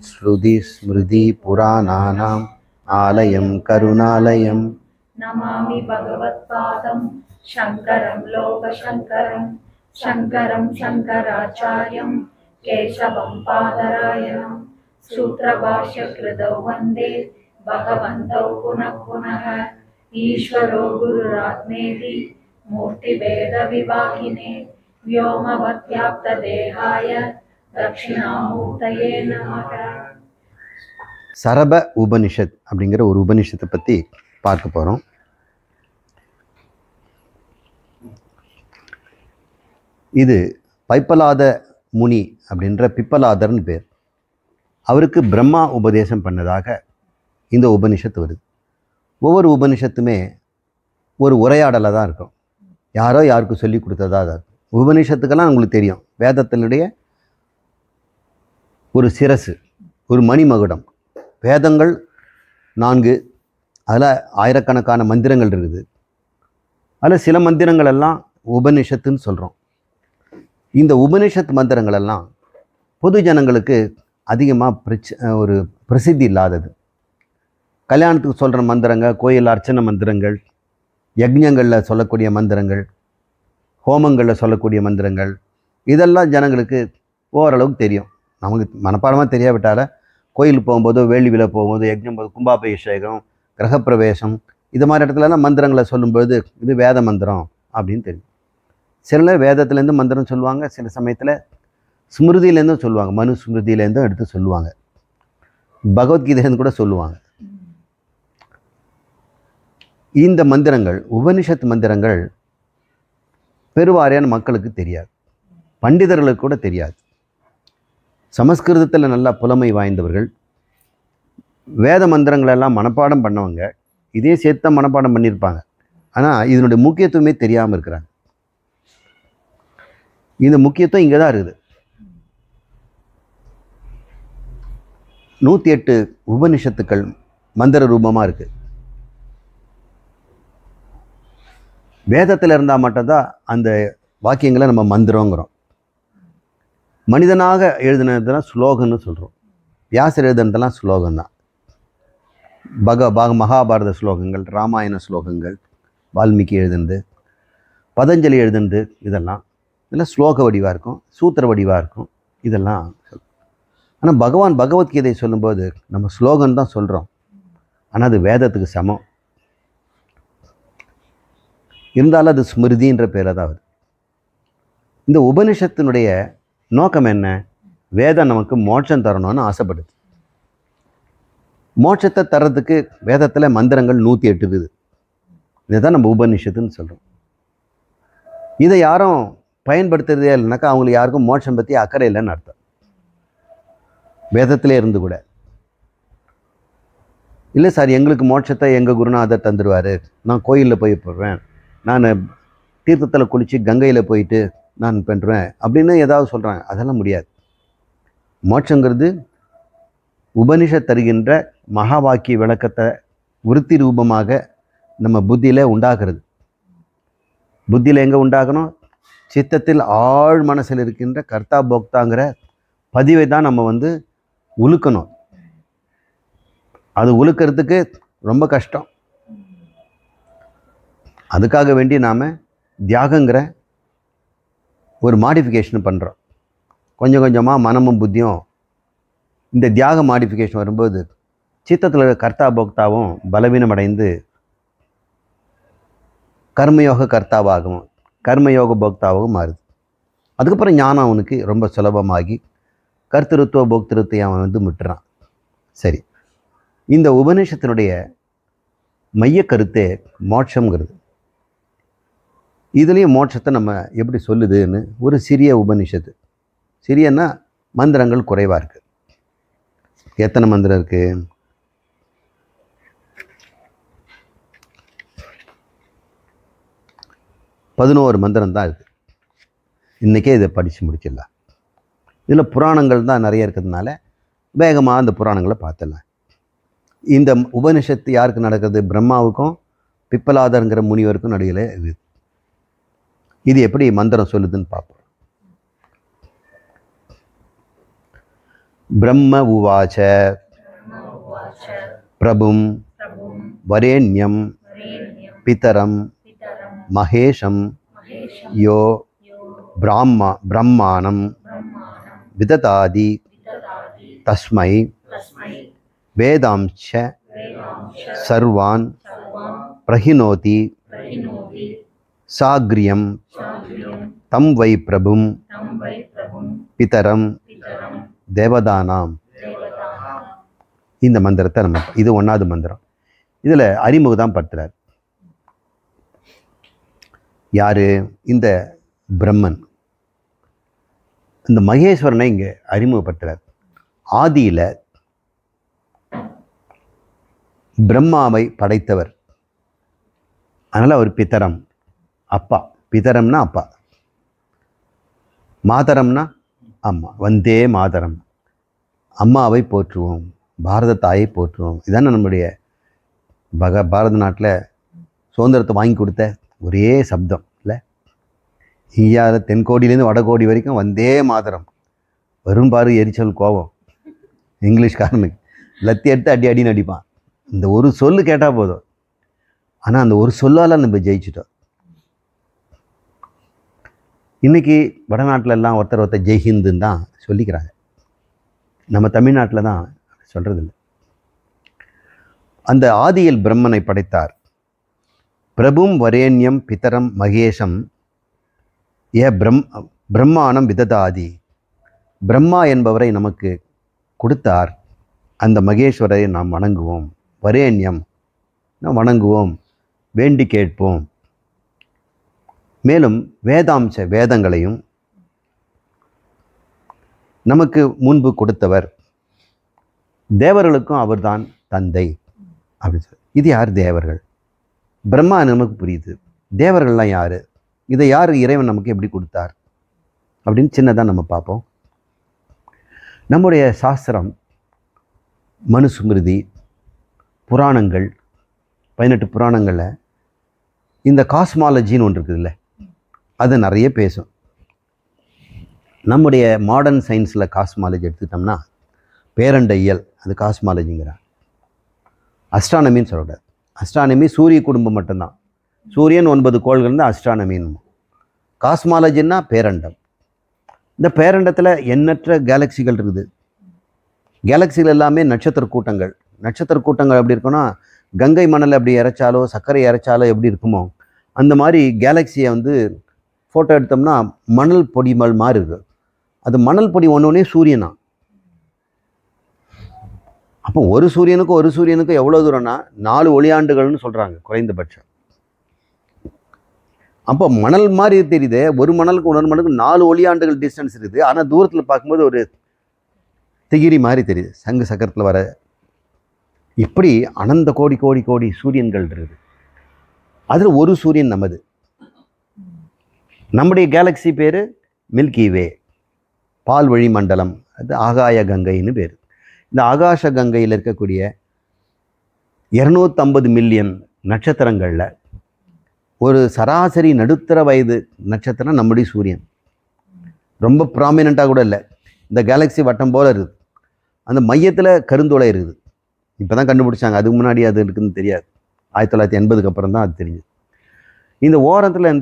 श्रुतिस्मृतिपुराणानाम् आलयं करुणालयं नमामि भगवत्पादं शङ्करं लोकशङ्करं शङ्करं शङ्कराचार्यं केशवं पादरायणं सूत्रभाष्यकृतौ वन्दे भगवन्तौ पुनः पुनः ईश्वरो गुरुरात्मेति मूर्तिभेदविभागिने व्योमवद्व्याप्तदेहाय दक्षिणामूर्तये नमः. சரப உபனிஷத் அப்படிங்கிற ஒரு உபனிஷத்தை பற்றி பார்க்க போகிறோம். இது பைப்பலாத முனி அப்படின்ற பிப்பலாதர்னு பேர். அவருக்கு பிரம்மா உபதேசம் பண்ணதாக இந்த உபனிஷத்து வருது. ஒவ்வொரு உபனிஷத்துமே ஒரு உரையாடலாக தான் இருக்கும். யாரோ யாருக்கு சொல்லி கொடுத்ததா தான் இருக்கும். உபனிஷத்துக்கெல்லாம் உங்களுக்கு தெரியும், வேதத்தினுடைய ஒரு சிரசு, ஒரு மணிமகுடம். வேதங்கள் 4, அதில் ஆயிரக்கணக்கான மந்திரங்கள் இருக்குது. அதில் சில மந்திரங்கள் எல்லாம் உபனிஷத்துன்னு சொல்கிறோம். இந்த உபனிஷத் மந்திரங்கள் எல்லாம் பொது ஜனங்களுக்கு அதிகமாக ஒரு பிரசித்தி இல்லாதது. கல்யாணத்துக்கு சொல்கிற மந்திரங்கள், கோயில் அர்ச்சனை மந்திரங்கள், யக்ஞங்களில் சொல்லக்கூடிய மந்திரங்கள், ஹோமங்களில் சொல்லக்கூடிய மந்திரங்கள், இதெல்லாம் ஜனங்களுக்கு ஓரளவுக்கு தெரியும். நமக்கு மனப்பாடமாக தெரியாவிட்டால கோயிலுக்கு போகும்போதோ, வேள்வியில் போகும்போது, யக்ஞம் போது, கும்பாபிஷேகம், கிரகப்பிரவேசம், இது மாதிரி இடத்துலலாம் மந்திரங்களை சொல்லும்போது இது வேத மந்திரம் அப்படின்னு தெரியும். சில வேதத்துலேருந்து மந்திரம் சொல்லுவாங்க, சில சமயத்தில் ஸ்மிருதியிலேருந்தும் சொல்லுவாங்க, மனு ஸ்மிருதியிலேருந்தும் எடுத்து சொல்லுவாங்க, பகவத்கீதையிலேருந்து கூட சொல்லுவாங்க. இந்த மந்திரங்கள், உபனிஷத் மந்திரங்கள் பெருவாரியான மக்களுக்கு தெரியாது, பண்டிதர்களுக்கு கூட தெரியாது. சமஸ்கிருதத்தில் நல்லா புலமை வாய்ந்தவர்கள், வேத மந்திரங்களெல்லாம் மனப்பாடம் பண்ணவங்க இதே சேர்த்த மனப்பாடம் பண்ணியிருப்பாங்க. ஆனால் இதனுடைய முக்கியத்துவமே தெரியாமல் இருக்கிறாங்க. இந்த முக்கியத்துவம் இங்கே தான் இருக்குது. 108 உபனிஷத்துக்கள் மந்திர ரூபமாக இருக்குது. வேதத்தில் இருந்தால் மட்டும்தான் அந்த வாக்கியங்களை நம்ம மந்திரங்கிறோம். மனிதனாக எழுதினதெல்லாம் ஸ்லோகன்னு சொல்கிறோம். வியாசர் எழுதுனதெல்லாம் ஸ்லோகம் தான். மகாபாரத ஸ்லோகங்கள், ராமாயண ஸ்லோகங்கள், வால்மீகி எழுதுனது, பதஞ்சலி எழுதுனது, இதெல்லாம் ஸ்லோக வடிவாக இருக்கும், சூத்திர வடிவாக இருக்கும். இதெல்லாம் ஆனால் பகவான் பகவத்கீதை சொல்லும்போது நம்ம ஸ்லோகன் தான் சொல்கிறோம். ஆனால் அது வேதத்துக்கு சமம். இருந்தாலும் அது ஸ்மிருதின்ற பேரில் தான் வருது. இந்த உபனிஷத்தினுடைய நோக்கம் என்ன? வேதம் நமக்கு மோட்சம் தரணும்னு ஆசைப்படுது. மோட்சத்தை தர்றதுக்கு வேதத்தில் மந்திரங்கள் 108 இருக்குது. இதுதான் நம்ம உபனிஷத்துன்னு சொல்கிறோம். இதை யாரும் பயன்படுத்துறதே இல்லைனாக்கா அவங்களுக்கு யாருக்கும் மோட்சம் பற்றி அக்கறை இல்லைன்னு அர்த்தம். வேதத்திலே இருந்து கூட இல்லை சார், எங்களுக்கு மோட்சத்தை எங்கள் குருநாதர் தந்துடுவார், நான் கோயிலில் போய் போடுவேன், நான் தீர்த்தத்தில் குளித்து கங்கையில் போயிட்டு நான் பண்ணுறேன் அப்படின்னு ஏதாவது சொல்கிறாங்க. அதெல்லாம் முடியாது. மோட்சங்கிறது உபனிஷத் தருகின்ற மகா வாக்கிய விளக்கத்தை விருத்தி ரூபமாக நம்ம புத்தியில் உண்டாகிறது. புத்தியில் எங்கே உண்டாகணும்? சித்தத்தில் ஆழ் மனசில் இருக்கின்ற கர்த்தா போக்தாங்கிற பதிவை தான் நம்ம உழுக்கணும். அது உழுக்கிறதுக்கு ரொம்ப கஷ்டம். அதுக்காக வேண்டி நாம் தியாகங்கிற ஒரு மாடிஃபிகேஷன் பண்ணுறோம். கொஞ்சம் கொஞ்சமாக மனமும் புத்தியும் இந்த தியாக மாடிஃபிகேஷன் வரும்போது சித்தத்தில் கர்த்தா போக்தாவும் பலவீனம் அடைந்து கர்மயோக கர்த்தாவாகவும் கர்மயோக போக்தாவாகவும் மாறுது. அதுக்கப்புறம் ஞானம் அவனுக்கு ரொம்ப சுலபமாகி கர்த்திருத்துவ போக்திருத்தை அவன் விட்டுறான். சரி, இந்த உபநிஷத்தினுடைய மைய கருத்தே மோட்சங்கிறது. இதுலேயும் மோட்சத்தை நம்ம எப்படி சொல்லுதுன்னு ஒரு சிறிய உபனிஷத்து. சிறியன்னா மந்திரங்கள் குறைவாக இருக்குது. எத்தனை மந்திரம் இருக்குது? 11 மந்திரம் தான் இருக்குது. இன்றைக்கே இதை படித்து முடிச்சிடலாம். இதில் புராணங்கள் தான் நிறைய இருக்கிறதுனால வேகமாக அந்த புராணங்களை பார்த்துடலாம். இந்த உபனிஷத்து யாருக்கு நடக்கிறது? பிரம்மாவுக்கும் பிப்பலாதருங்கிற முனிவருக்கும் நடுவில் இது. இது எப்படி மந்திரம் சொல்லுதுன்னு பார்ப்போம். பிரம்ம உவாச்ச ब्रह्म उवाच பிரபும் प्रभुं வரேண்யம் वरेण्यं பிதரம் पितरं மகேஷம் महेशं யோ यो பிரம்மாணம் ब्रह्माणं விததாதி विदधाति தஸ்மை तस्मै வேதாம்ச वेदांश சர்வான் सर्वान् பிரஹினோதி प्रहिणोति சாக்ரியம் चाग्र्यं தம் வை பிரபும் तं वै प्रभुं பிதரம் पितरं தேவதானாம். देवतानां இந்த மந்திரத்தை நம்ம இது 1வது மந்திரம். இதில் அறிமுகம் படுத்துறார். யாரு? இந்த பிரம்மன், இந்த மகேஸ்வரனை இங்கே அறிமுகப்படுத்துறார். ஆதியில் பிரம்மாவை படைத்தவர். அதனால் அவர் பிதரம், அப்பா. பிதரம்னா அப்பா, மாதரம்னா அம்மா. வந்தே மாதரம், அம்மாவை போற்றுவோம், பாரத தாயை போற்றுவோம். இதானே நம்முடைய பாரத நாட்டில் சுதந்திரத்தை வாங்கி கொடுத்த ஒரே சப்தம் இல்லை? இந்தியாவில் தென்கோடியிலேருந்து வடகோடி வரைக்கும் வந்தே மாதரம். வரும் பாரு எரிச்சல் கோபம் இங்கிலீஷ்காரனுக்கு. லத்தி எடுத்து அடி அடின்னு அடிப்பான். இந்த ஒரு சொல்லு கேட்டால் போதும். ஆனால் அந்த ஒரு சொல்லால் நம்ம ஜெயிச்சிட்டோம். இன்றைக்கி வடநாட்டில் எல்லாம் ஒருத்தர் ஜெய்ஹிந்துன்னு தான் சொல்லிக்கிறாங்க. நம்ம தமிழ்நாட்டில் தான் சொல்கிறதில்ல. அந்த ஆதியில் பிரம்மனை படைத்தார். பிரபும் வரேண்யம் பிதரம் மகேஷம் ஏ பிரம்மாணம் விததாதி. பிரம்மா என்பவரை நமக்கு கொடுத்தார். அந்த மகேஸ்வரரை நாம் வணங்குவோம். வரேண்யம் நாம் வணங்குவோம், வேண்டி கேட்போம். மேலும் வேதாம்ச வேதங்களையும் நமக்கு முன்பு கொடுத்தவர். தேவர்களுக்கும் அவர்தான் தந்தை அப்படின்னு சொல்லி. இது யார்? தேவர்கள். பிரம்மா நமக்கு புரியுது. தேவர்கள்லாம் யார்? இதை யார் இறைவன் நமக்கு எப்படி கொடுத்தார் அப்படின்னு சின்னதாக நம்ம பார்ப்போம். நம்முடைய சாஸ்திரம், மனுஸ்மிருதி, புராணங்கள், 18 புராணங்களில் இந்த காஸ்மாலஜின்னு ஒன்று இருக்குதுல்ல, அது நிறைய பேசும். நம்முடைய மாடர்ன் சயின்ஸில் காஸ்மாலஜி எடுத்துக்கிட்டோம்னா பேரண்ட இயல், அது காஸ்மாலஜிங்கிறார். அஸ்ட்ரானமின்னு சொல்லக்கூடாது. அஸ்ட்ரானமி சூரிய குடும்பம் மட்டும்தான். சூரியன் 9 கோள்கள் தான் அஸ்ட்ரானமின்னு. காஸ்மாலஜின்னா பேரண்டம். இந்த பேரண்டத்தில் எண்ணற்ற கேலக்சிகள் இருக்குது. கேலக்சிகள் எல்லாமே நட்சத்திர கூட்டங்கள். நட்சத்திர கூட்டங்கள் எப்படி இருக்குன்னா, கங்கை மணல் அப்படி இறைச்சாலோ சர்க்கரை இறைச்சாலோ எப்படி இருக்குமோ அந்த மாதிரி கேலக்சியை ஃபோட்டோ எடுத்தோம்னா மணல் பொடி மாதிரி இருக்குது. அது மணல் பொடி ஒன்றே சூரியனா. அப்போ ஒரு சூரியனுக்கும் எவ்வளோ தூரம்னா 4 ஒளியாண்டுகள்னு சொல்கிறாங்க குறைந்தபட்சம். அப்போ மணல் மாதிரி தெரியுது. ஒரு மணலுக்கு இன்னொரு மணலுக்கு 4 ஒளியாண்டுகள் டிஸ்டன்ஸ் இருக்குது. ஆனால் தூரத்தில் பார்க்கும்போது ஒரு திகிரி மாதிரி தெரியுது, சங்கு சக்கரத்தில் வர. இப்படி அனந்த கோடி கோடி கோடி சூரியன்கள் இருக்குது. அதில் ஒரு சூரியன் நமது. நம்முடைய கேலக்சி பேர் மில்கி வே, பால்வழி மண்டலம். அது ஆகாய கங்கைன்னு பேர். இந்த ஆகாஷ கங்கையில் இருக்கக்கூடிய 250 மில்லியன் நட்சத்திரங்களில் ஒரு சராசரி நடுத்தர வயது நட்சத்திரம் நம்முடைய சூரியன். ரொம்ப ப்ராமினெண்ட்டாக கூட இல்லை. இந்த கேலக்சி வட்டம் போல் இருக்குது. அந்த மையத்தில் கருந்துளை இருக்குது. இப்போ தான் கண்டுபிடிச்சாங்க. அதுக்கு முன்னாடி அது இருக்குதுன்னு தெரியாது. 1980க்கு அப்புறம் தான் அது தெரியுது. இந்த ஓரத்தில்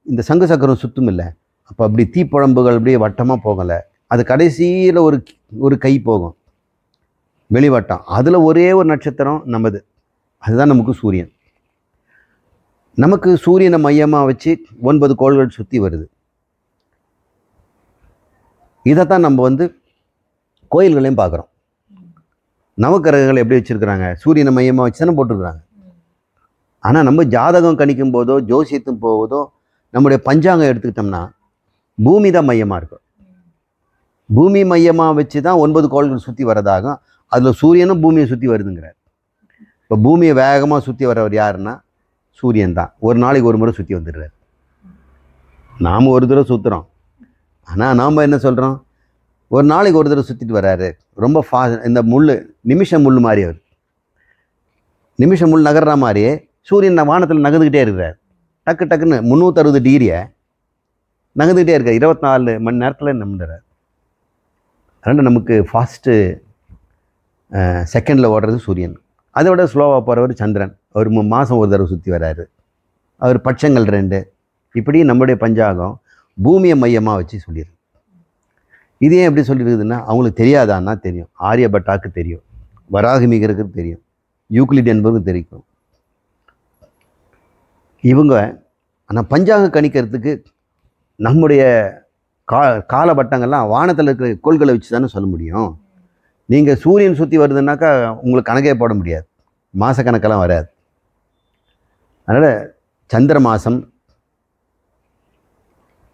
இந்த சங்கு சக்கரம் சுத்தம் இல்லை. அப்போ அப்படி தீப்பழம்புகள் அப்படியே வட்டமாக போகலை. அது கடைசியில் ஒரு கை போகும், வெளிவட்டம். அதில் ஒரே ஒரு நட்சத்திரம் நமது. அதுதான் நமக்கு சூரியன். நமக்கு சூரியனை மையமாக வச்சு 9 கோள்கள் சுற்றி வருது. இதைத்தான் நம்ம கோயில்களையும் பார்க்குறோம். நவக்கிரகங்கள் எப்படி வச்சுருக்குறாங்க? சூரியனை மையமாக வச்சு தானே போட்டிருக்கிறாங்க. ஆனால் நம்ம ஜாதகம் கணிக்கும் போதோ ஜோசியத்தும் போவதோ நம்முடைய பஞ்சாங்கம் எடுத்துக்கிட்டோம்னா பூமி தான் மையமாக இருக்கும். பூமி மையமாக வச்சு தான் 9 கோள்கள் சுற்றி வரதாகும். அதில் சூரியனும் பூமியை சுற்றி வருதுங்கிறார். இப்போ பூமியை வேகமாக சுற்றி வரவர் யாருன்னா சூரியன் தான். ஒரு நாளைக்கு ஒரு முறை சுற்றி வந்துடுறார். நாம் ஒரு தடவை சுற்றுறோம். ஆனால் நாம் என்ன சொல்கிறோம்? ஒரு நாளைக்கு ஒரு தடவை சுற்றிட்டு வர்றாரு. ரொம்ப இந்த நிமிஷ முள் மாதிரி அவர். நிமிஷ முள் நகர்ற மாதிரியே சூரியன் வானத்தில் நகர்ந்துக்கிட்டே இருக்கிறார். டக்கு டக்குன்னு 360 டிகிரியை நகர்ந்துக்கிட்டே இருக்கார். 24 மணி நேரத்தில் நம்புறார். அதனால் நமக்கு ஃபாஸ்ட்டு செகண்டில் ஓடுறது சூரியன். அதை விட ஸ்லோவாக போகிறவர் சந்திரன். அவர் மாதம் ஒரு தடவை சுற்றி வராரு. அவர் பட்சங்கள் 2. இப்படி நம்முடைய பஞ்சாங்கம் பூமியை மையமாக வச்சு சொல்லிடுது. இது ஏன் எப்படி சொல்லியிருக்குதுன்னா, அவங்களுக்கு தெரியாதான்னா தெரியும். ஆரியபட்டாக்கு தெரியும், வராகமிகருக்கு தெரியும், யூக்ளிட் என்பவருக்கு தெரியும். இவங்க ஆனால் பஞ்சாங்க கணிக்கிறதுக்கு நம்முடைய காலபட்டங்கள்லாம் வானத்தில் இருக்கிற கோள்களை வச்சு தானே சொல்ல முடியும். நீங்கள் சூரியன் சுற்றி வருதுன்னாக்கா உங்களுக்கு கணக்கே போட முடியாது, மாதக்கணக்கெல்லாம் வராது. அதனால் சந்திர மாதம்,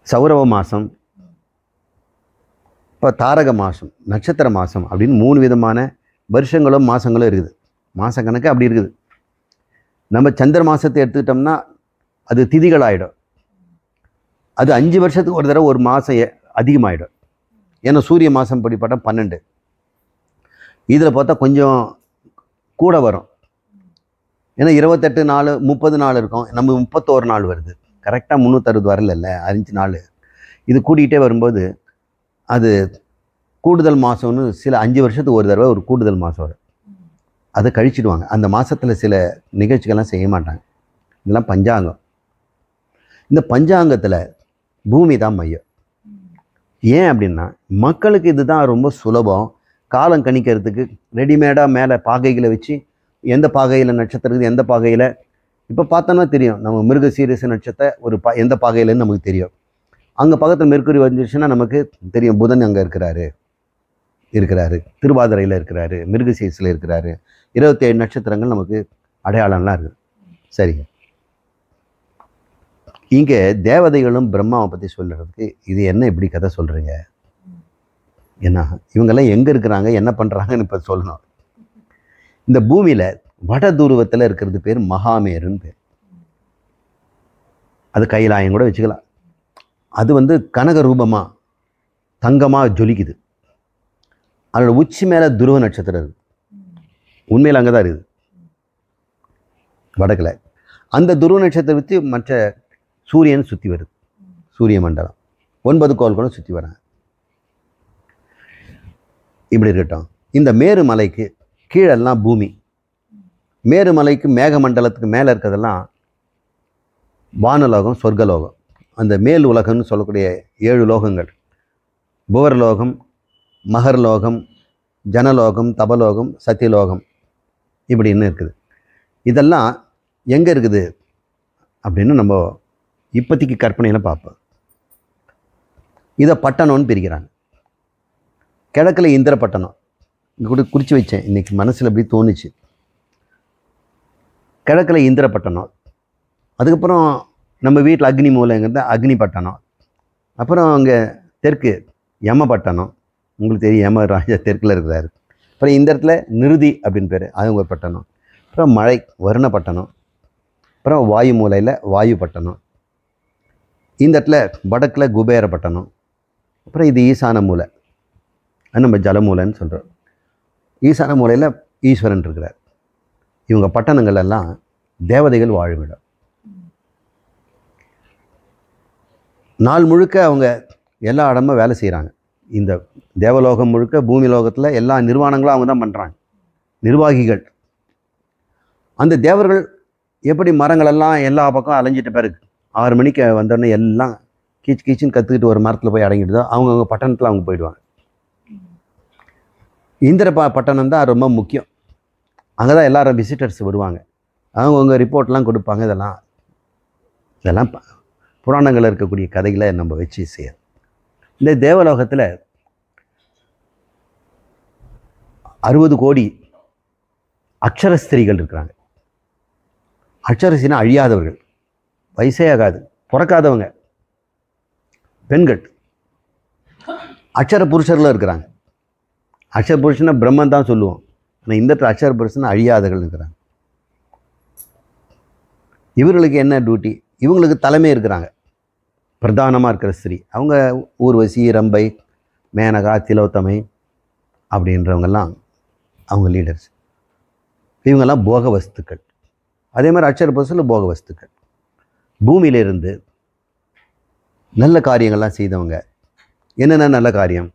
சௌரவ மாதம், இப்போ தாரக மாதம், நட்சத்திர மாதம் அப்படின்னு 3 விதமான வருஷங்களும் மாதங்களும் இருக்குது. மாதக்கணக்கு அப்படி இருக்குது. நம்ம சந்திர மாதத்தை எடுத்துக்கிட்டோம்னா அது திதிகள் ஆகிடும். அது 5 வருஷத்துக்கு ஒரு தடவை ஒரு மாதம் அதிகமாகிடும். ஏன்னா சூரிய மாதம் படிப்பட்ட 12. இதில் பார்த்தா கொஞ்சம் கூட வரும். ஏன்னா 28 நாள் 30 நாள் இருக்கும், நம்ம 31 நாள் வருது. கரெக்டாக 360 வரல, 5 நாள். இது கூட்டிகிட்டே வரும்போது அது கூடுதல் மாதம்னு சில 5 வருஷத்துக்கு ஒரு தடவை ஒரு கூடுதல் மாதம் வரும். அதை கழிச்சிடுவாங்க. அந்த மாதத்தில் சில நிகழ்ச்சிகள்லாம் செய்ய மாட்டாங்க. இதெல்லாம் பஞ்சாங்கம். இந்த பஞ்சாங்கத்தில் பூமி தான் மையம். ஏன் அப்படின்னா மக்களுக்கு இதுதான் ரொம்ப சுலபம். காலம் கணிக்கிறதுக்கு ரெடிமேடாக மேலே பாகைகளை வச்சு எந்த பாகையில் நட்சத்திரம் இருக்குது, எந்த பாகையில் இப்போ பார்த்தோன்னா தெரியும். நம்ம மிருக சீரிச நட்சத்திரம் ஒரு எந்த பாகையிலன்னு நமக்கு தெரியும். அங்கே பக்கத்தில் மெர்க்குரி வந்துருச்சுன்னா நமக்கு தெரியும் புதன் அங்கே இருக்கிறாரு, திருவாதிரையில் இருக்கிறாரு, மிருக சீரிசில் இருக்கிறாரு. 27 நட்சத்திரங்கள் நமக்கு அடையாளம்லாம் இருக்குது. சரிங்க. இங்கே தேவதைகளும் பிரம்மாவை பற்றி சொல்கிறதுக்கு இது என்ன இப்படி கதை சொல்கிறீங்க? ஏன்னா இவங்கெல்லாம் எங்கே இருக்கிறாங்க, என்ன பண்ணுறாங்கன்னு இப்போ சொல்லணும். இந்த பூமியில் வட துருவத்தில் இருக்கிறது பேர் மகாமேருன்னு பேர். அது கைலாயம் கூட வச்சுக்கலாம். அது கனக ரூபமாக தங்கமாக ஜொலிக்குது. அதோட உச்சி மேலே துருவ நட்சத்திரம் இருக்குது. உண்மையில் அங்கே தான் இருக்குது வடக்கில். அந்த துருவ நட்சத்திரம் வச்சு மற்ற சூரியன் சுற்றி வருது. சூரிய மண்டலம் 9 கோள்களும் சுற்றி வராங்க. இப்படி இருக்கட்டும். இந்த மேருமலைக்கு கீழெல்லாம் பூமி. மேருமலைக்கு மேகமண்டலத்துக்கு மேலே இருக்கிறதெல்லாம் வானலோகம், சொர்க்கலோகம். அந்த மேல் உலகம்னு சொல்லக்கூடிய 7 லோகங்கள், புவர்லோகம், மகர்லோகம், ஜனலோகம், தபலோகம், சத்தியலோகம் இப்படின்னு இருக்குது. இதெல்லாம் எங்கே இருக்குது அப்படின்னு நம்ம இப்போதைக்கு கற்பனையில் பார்ப்போம். இதை பட்டணம்னு பிரிக்கிறாங்க. கிழக்கில் இந்திரப்பட்டணம். இங்கே கூட குறித்து வச்சேன், இன்றைக்கி மனசில் அப்படி தோணுச்சு. கிழக்கில் இந்திரப்பட்டணம். அதுக்கப்புறம் நம்ம வீட்டில் அக்னி மூலைங்கிறது அக்னிப்பட்டணம். அப்புறம் அங்கே தெற்கு யமபட்டணம். உங்களுக்கு தெரியும், யம ராஜா தெற்கில் இருக்கிறாரு. அப்புறம் இந்த இடத்துல நிருதி அப்படின்னு பேர், அது ஒரு பட்டணம். அப்புறம் மழை வருணப்பட்டணம். அப்புறம் வாயு மூலையில் வாயு பட்டணம். இந்த இடத்துல வடக்கில் குபேரப்பட்டணம். அப்புறம் இது ஈசான மூலை, அது நம்ம ஜலமூலைன்னு சொல்கிறோம். ஈசான மூலையில் ஈஸ்வரன் இருக்கிறார். இவங்க பட்டணங்கள் எல்லாம் தேவதைகள் வாழுமிடம். நாள் முழுக்க அவங்க எல்லா இடமும் வேலை செய்கிறாங்க. இந்த தேவலோகம் முழுக்க பூமி லோகத்தில் எல்லா நிர்வாணங்களும் அவங்க தான் பண்ணுறாங்க, நிர்வாகிகள். அந்த தேவர்கள் எப்படி மரங்களெல்லாம் எல்லா பக்கம் அலைஞ்சிட்ட பிறகு 6 மணிக்கு வந்தோடனே எல்லாம் கீச்சுன்னு கற்றுக்கிட்டு ஒரு மரத்தில் போய் அடங்கிட்டு அவங்கவுங்க பட்டணத்தில் அவங்க போயிடுவாங்க. இந்திர பட்டணம் தான் ரொம்ப முக்கியம். அங்கே தான் எல்லாரும் விசிட்டர்ஸ் வருவாங்க. அவங்கவுங்க ரிப்போர்ட்லாம் கொடுப்பாங்க. இதெல்லாம் புராணங்களில் இருக்கக்கூடிய கதைகளை நம்ம வச்சு செய்ய. இந்த தேவலோகத்தில் 60 கோடி அக்ஷரஸ்திரிகள் இருக்கிறாங்க. அக்ஷரஸ்திரினா அழியாதவர்கள், வயசே ஆகாது, பிறக்காதவங்க பெண்கள். அக்ஷர புருஷர்களும் இருக்கிறாங்க. அக்ஷர புருஷனை பிரம்மன் தான் சொல்லுவோம். ஆனால் இந்த அக்ஷர புருஷனை அழியாதவர்கள் இருக்கிறாங்க. இவர்களுக்கு என்ன டியூட்டி? இவங்களுக்கு தலைமை இருக்கிறாங்க, பிரதானமாக இருக்கிற ஸ்திரீ. அவங்க ஊர்வசி, ரம்பை, மேனகா, திலோத்தமை அப்படின்றவங்கெல்லாம் அவங்க லீடர்ஸ். இவங்கெல்லாம் போக வஸ்துக்கள். அதே மாதிரி அக்ஷர புருஷனில் போக வஸ்துக்கள். பூமியிலிருந்து நல்ல காரியங்கள்லாம் செய்தவங்க. என்னென்ன நல்ல காரியம்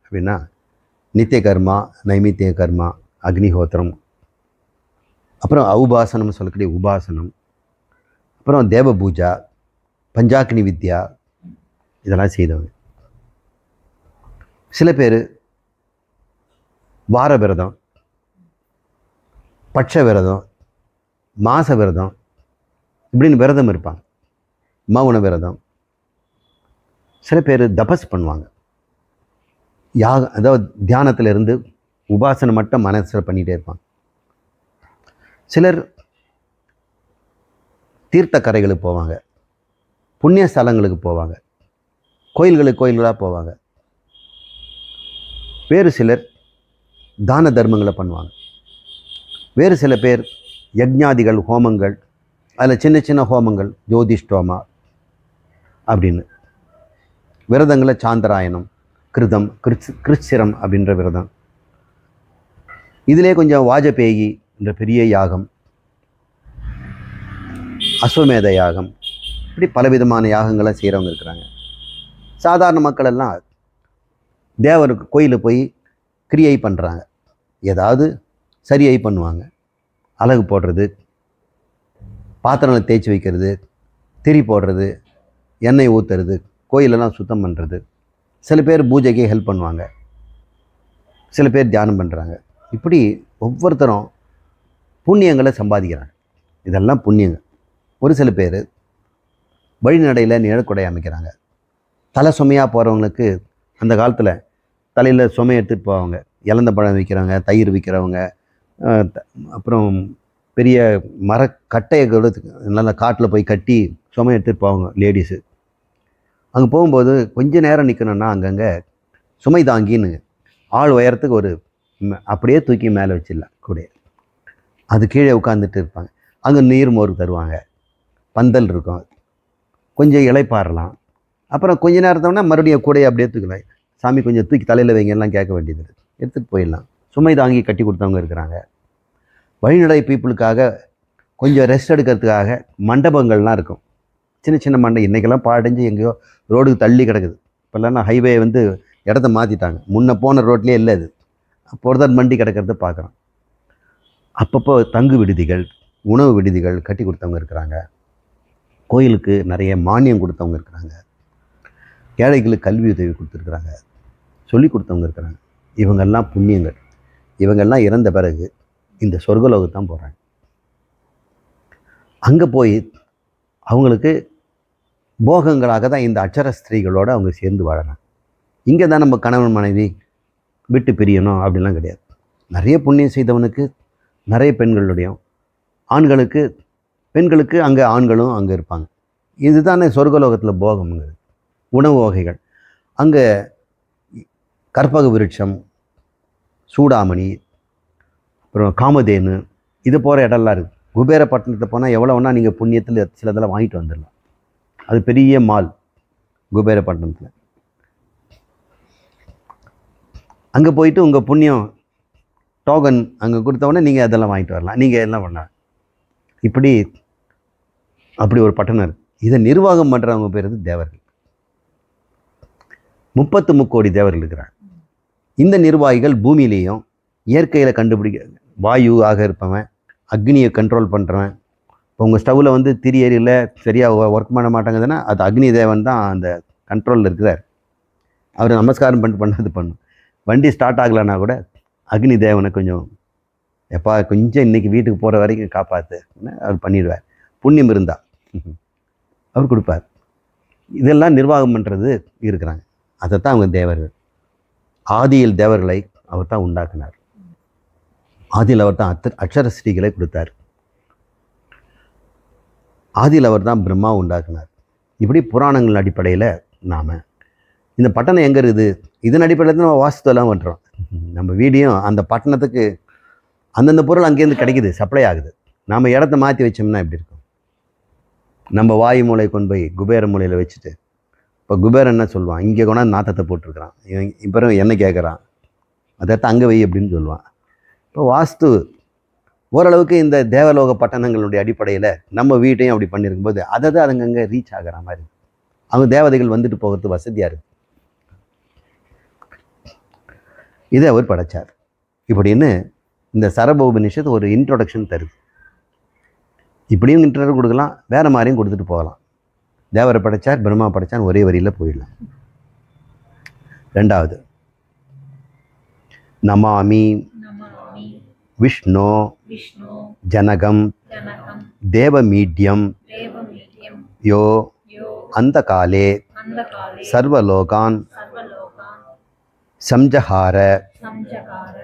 அப்படின்னா, நித்திய கர்மா, நைமித்திய கர்மா, அக்னிஹோத்திரம், அப்புறம் ஔபாசனம் சொல்லக்கூடிய உபாசனம், அப்புறம் தேவ பூஜா, பஞ்சாக்னி வித்யா, இதெல்லாம் செய்தவங்க. சில பேர் வார விரதம், பட்ச விரதம், மாச விரதம் இப்படின்னு விரதம் இருப்பாங்க. மௌன விரதம். சில பேர் தபஸ் பண்ணுவாங்க. அதாவது தியானத்தில் இருந்து உபாசனை மட்டும் மனசில் பண்ணிகிட்டே இருப்பாங்க. சிலர் தீர்த்த கரைகளுக்கு போவாங்க, புண்ணிய ஸ்தலங்களுக்கு போவாங்க, கோயில்களாக போவாங்க. வேறு சிலர் தான தர்மங்களை பண்ணுவாங்க. வேறு சில பேர் யக்ஞாதிகள், ஹோமங்கள், அதில் சின்ன சின்ன ஹோமங்கள், ஜோதிஷ்டோமா அப்படின்னு விரதங்களை சாந்தராயணம், கிருதம், கிருச்சிரம் அப்படின்ற விரதம். இதிலே கொஞ்சம் வாஜபேயி என்ற பெரிய யாகம், அஸ்வமேத யாகம், இப்படி பலவிதமான யாகங்களை செய்கிறவங்க இருக்கிறாங்க. சாதாரண மக்கள் எல்லாம் தேவருக்கு கோயிலுக்கு போய் கிரியை பண்ணுறாங்க. ஏதாவது சரியை பண்ணுவாங்க. அலகு போடுறது, பாத்திரங்களை தேய்ச்சி வைக்கிறது, திரி போடுறது, எண்ணெய் ஊற்றுறது, கோயிலெல்லாம் சுத்தம் பண்ணுறது. சில பேர் பூஜைக்கு ஹெல்ப் பண்ணுவாங்க, சில பேர் தியானம் பண்ணுறாங்க. இப்படி ஒவ்வொருத்தரும் புண்ணியங்களை சம்பாதிக்கிறாங்க. இதெல்லாம் புண்ணியங்கள். ஒரு சில பேர் வழிநடையில் நிழற்குடை அமைக்கிறாங்க. தலை சுமையாக போகிறவங்களுக்கு அந்த காலத்தில் தலையில் சுமையை எடுத்துகிட்டு போவாங்க. இலந்த பழம் விற்கிறவங்க, தயிர் விற்கிறவங்க, அப்புறம் பெரிய மரக்கட்டையை கூட நல்லா காட்டில் போய் கட்டி சுமையை எடுத்துகிட்டு போவாங்க லேடிஸு. அங்கே போகும்போது கொஞ்சம் நேரம் நிற்கணுன்னா அங்கங்கே சுமை தாங்கின்னு ஆள் உயரத்துக்கு ஒரு அப்படியே தூக்கி மேலே வச்சிடலாம் கூட. அது கீழே உட்காந்துட்டு இருப்பாங்க. அங்கே நீர் மோர் தருவாங்க, பந்தல் இருக்கும், கொஞ்சம் இளைப்பாறலாம். அப்புறம் கொஞ்ச நேரத்தோன்னா மறுபடியும் கூடையை அப்படியே தூக்கலாம். சாமி கொஞ்சம் தூக்கி தலையில் வைங்கலாம் கேட்க வேண்டியது, எடுத்துகிட்டு போயிடலாம். சுமை தாங்கி கட்டி கொடுத்தவங்க இருக்கிறாங்க. வழிநடை பீப்புளுக்காக கொஞ்சம் ரெஸ்ட் எடுக்கிறதுக்காக மண்டபங்கள்லாம் இருக்கும். சின்ன சின்ன மண்டபம் இன்றைக்கெல்லாம் பாடைஞ்சு எங்கேயோ ரோடுக்கு தள்ளி கிடக்குது. இப்போல்லாம் ஹைவே வந்து இடத்த மாற்றிட்டாங்க. முன்ன போன ரோட்லேயே இல்லை, அது பொறுத்தர் மண்டி கிடக்கிறத பார்க்குறோம். அப்பப்போ தங்கு விடுதிகள், உணவு விடுதிகள் கட்டி கொடுத்தவங்க இருக்கிறாங்க. கோயிலுக்கு நிறைய மானியம் கொடுத்தவங்க இருக்கிறாங்க. ஏழைகளுக்கு கல்வி உதவி கொடுத்துருக்குறாங்க, சொல்லி கொடுத்தவங்க இருக்கிறாங்க. இவங்கெல்லாம் புண்ணியங்கள். இவங்கெல்லாம் இறந்த பிறகு இந்த சொர்க்கலோகத்தான் போகிறாங்க. அங்கே போய் அவங்களுக்கு போகங்களாக தான் இந்த அட்சர ஸ்திரீகளோடு அவங்க சேர்ந்து வாழறாங்க. இங்கே தான் நம்ம கணவன் மனைவி விட்டு பிரியணும் அப்படிலாம் கிடையாது. நிறைய புண்ணியம் செய்தவனுக்கு நிறைய பெண்களுடையும், ஆண்களுக்கு பெண்களுக்கு அங்கே ஆண்களும் அங்கே இருப்பாங்க. இதுதானே சொர்க்கலோகத்தில் போகம்ங்கிறது. உணவு வகைகள் அங்கே கற்பக விருட்சம், சூடாமணி, அப்புறம் காமதேனு, இது போகிற இடம்லாம் இருக்குது. குபேரப்பட்டினத்தை போனால் எவ்வளோ வேணால் நீங்கள் புண்ணியத்தில் சிலதெல்லாம் வாங்கிட்டு வந்துடலாம். அது பெரிய மால் குபேரப்பட்டினத்தில். அங்கே போயிட்டு உங்கள் புண்ணியம் டோக்கன் அங்கே கொடுத்தவொடனே நீங்கள் அதெல்லாம் வாங்கிட்டு வரலாம், நீங்கள் எல்லாம் பண்ணலாம். இப்படி அப்படி ஒரு பட்டணம் இருக்குது. இதை நிர்வாகம் பண்ணுறவங்க பேர் தேவர்கள். 33 கோடி தேவர்கள் இருக்கிறாங்க. இந்த நிர்வாகிகள் பூமியிலேயும் இயற்கையில் கண்டுபிடிக்க வாயு ஆக இருப்பவன், அக்னியை கண்ட்ரோல் பண்ணுறவன். இப்போ உங்கள் ஸ்டவ்வில் வந்து திரி எரியில் சரியாக ஒர்க் பண்ண மாட்டாங்குதுன்னா அது அக்னி தேவன் தான் அந்த கண்ட்ரோலில் இருக்கிறார். அவர் நமஸ்காரம் பண்ணிட்டு பண்ணது பண்ணும். வண்டி ஸ்டார்ட் ஆகலைன்னா கூட அக்னி தேவனை கொஞ்சம் எப்பா கொஞ்சம் இன்றைக்கி வீட்டுக்கு போகிற வரைக்கும் காப்பாற்று அவர் பண்ணிடுவார். புண்ணியம் இருந்தால் அவர் கொடுப்பார். இதெல்லாம் நிர்வாகம் பண்ணுறது இருக்கிறாங்க. அதைத்தான் அவங்க தேவர்கள். ஆதியில் தேவர்களை அவர் தான் உண்டாக்குனார். ஆதியில் அவர் தான் அட்சர ஸ்ரீகளை கொடுத்தார். ஆதியில் அவர் தான் பிரம்மா உண்டாக்குனார். இப்படி புராணங்கள் அடிப்படையில் நாம் இந்த பட்டணம் எங்கே இருக்குது, இதன் அடிப்படையில் தான் நம்ம வாஸ்துவெல்லாம் பண்ணுறோம். நம்ம வீடியும் அந்த பட்டணத்துக்கு அந்தந்த பொருள் அங்கேருந்து கிடைக்குது, சப்ளை ஆகுது. நாம் இடத்த மாற்றி வச்சோம்னா எப்படி இருக்கும்? நம்ம வாயு மூளை கொண்டு போய் குபேர மூலையில் வச்சுட்டு இப்போ குபேரன் என்ன சொல்லுவான், இங்கே கொண்டாந்து நாத்தத்தை போட்டிருக்கிறான், இவன் இப்போ என்ன கேட்குறான், அதைத்தான் அங்கே வை அப்படின்னு சொல்லுவான். இப்போ வாஸ்து ஓரளவுக்கு இந்த தேவலோக பட்டணங்களுடைய அடிப்படையில் நம்ம வீட்டையும் அப்படி பண்ணியிருக்கும்போது அதை தான் அதுங்கங்கே ரீச் ஆகிற மாதிரி அவங்க தேவதைகள் வந்துட்டு போகிறது வசதியாக இருக்குது. இதை அவர் படைச்சார் இப்படின்னு இந்த சரப உபநிஷத்து ஒரு இன்ட்ரோடக்ஷன் தருது. இப்படியும் இன்ட்ரோடக்ஷன் கொடுக்கலாம், வேறு மாதிரியும் கொடுத்துட்டு போகலாம். தேவரை படைச்சார், பிரம்மா படைச்சார், ஒரே வரியில் போயிடலாம். ரெண்டாவது, நமாமி नमामि விஷ்ணு विष्णु ஜனகம் जनकं தேவமீட்யம் देवमीड्यं யோ यो அந்த காலே अन्धकाले சர்வலோகான் सर्वलोकान् சம்ஜஹார संजकार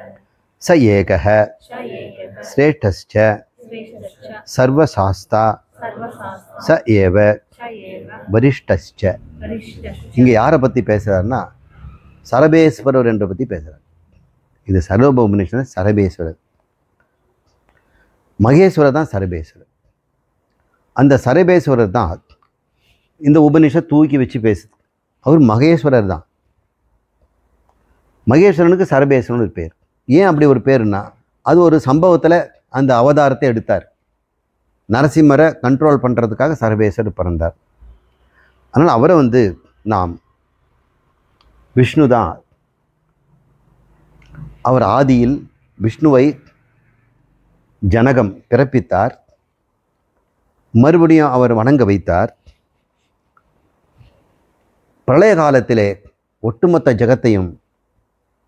ச ஏகः च एकः ஸ்ரேஷ்டஸ்ச श्रेष्ठश्च சர்வசாஸ்தா सर्वशास्त्र ச ஏவ च एव வரிஷ்டஸ்ச. वरिष्ठश्च இங்கே யாரை பற்றி பேசுகிறாருன்னா சரபேஸ்வரர் என்ற பற்றி பேசுகிறார். இது சர்வ உபநிஷத்து சரபேஸ்வரர். மகேஸ்வரர் தான் சரபேஸ்வரர். அந்த சரபேஸ்வரர் தான் இந்த உபநிஷத் தூக்கி வச்சு பேசுது. அவர் மகேஸ்வரர் தான். மகேஸ்வரனுக்கு சரபேஸ்வரன் ஒரு பேர். ஏன் அப்படி ஒரு பேருன்னா, அது ஒரு சம்பவத்தில் அந்த அவதாரத்தை எடுத்தார். நரசிம்மரை கண்ட்ரோல் பண்ணுறதுக்காக சரபேஸ்வரர் பிறந்தார். அதனால் அவரை நாம் விஷ்ணு தான். அவர் ஆதியில் விஷ்ணுவை ஜனகம் பிறப்பித்தார், மறுபடியும் அவர் வணங்க வைத்தார். பிரளய காலத்திலே ஒட்டுமொத்த ஜகத்தையும்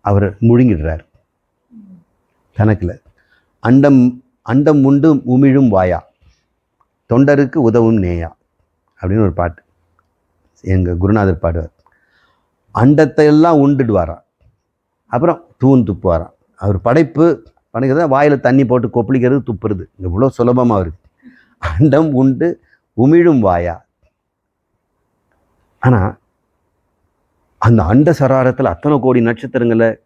அவர் முழுங்கிடுறார் கணக்கில். அண்டம் அண்டம் உண்டு உமிழும் வாயா, தொண்டருக்கு உதவும் நேயா அப்படின்னு ஒரு பாட்டு எங்கள் குருநாதர் பாடுவார். அண்டத்தை எல்லாம் உண்டுடுவாராம், அப்புறம் தூண் துப்புவாராம். அவர் படைப்பு படைக்கிறத வாயில் தண்ணி போட்டு கொப்பளிக்கிறது, துப்புறது இவ்வளோ சுலபமாக இருக்குது. அண்டம் உண்டு உமிழும் வாயா. ஆனால் அந்த அண்ட சராரத்தில் அத்தனை கோடி நட்சத்திரங்களில்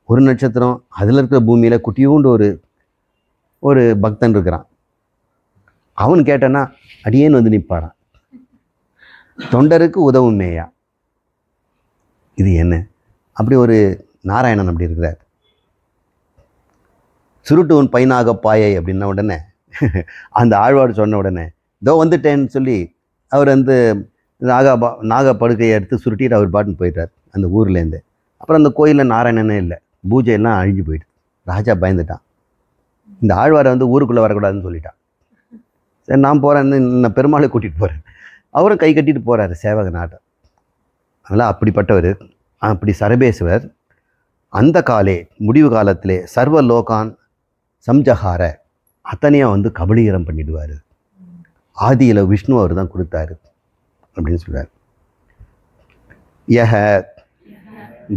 ஒரு நட்சத்திரம், அதில் இருக்கிற பூமியில் குட்டியூண்டு ஒரு பக்தன் இருக்கிறான். அவன் கேட்டனா அடியேன்னு வந்து நிற்பாரான், தொண்டருக்கு உதவும் மேயா. இது என்ன? அப்படி ஒரு நாராயணன் அப்படி இருக்கிறார். சுருட்டு உன் பைனாக பாயை அப்படின்ன உடனே அந்த ஆழ்வார் சொன்ன உடனே இதோ வந்துட்டேன்னு சொல்லி அவர் நாக படுக்கையை எடுத்து சுருட்டிட்டு அவர் பாட்டுன்னு போயிட்டார் அந்த ஊர்லேருந்து. அப்புறம் அந்த கோயிலில் நாராயணனே இல்லை, பூஜையெல்லாம் அழிஞ்சு போயிடுது. ராஜா பயந்துட்டான், இந்த ஆழ்வாரை ஊருக்குள்ளே வரக்கூடாதுன்னு சொல்லிட்டான். சரி நான் போகிறேன், நான் பெருமாளை கூட்டிகிட்டு போகிறேன். அவரும் கை கட்டிட்டு போகிறாரு சேவக நாட்டை. அதனால் அப்படிப்பட்டவர். அப்படி சரபேஸ்வர் அந்த காலே முடிவு காலத்திலே சர்வ லோகான் சம்ஜஹார அத்தனையும் கபலீகரம் பண்ணிடுவார். ஆதியில் விஷ்ணு அவர் தான் கொடுத்தாரு அப்படின்னு சொல்கிறார். யஹ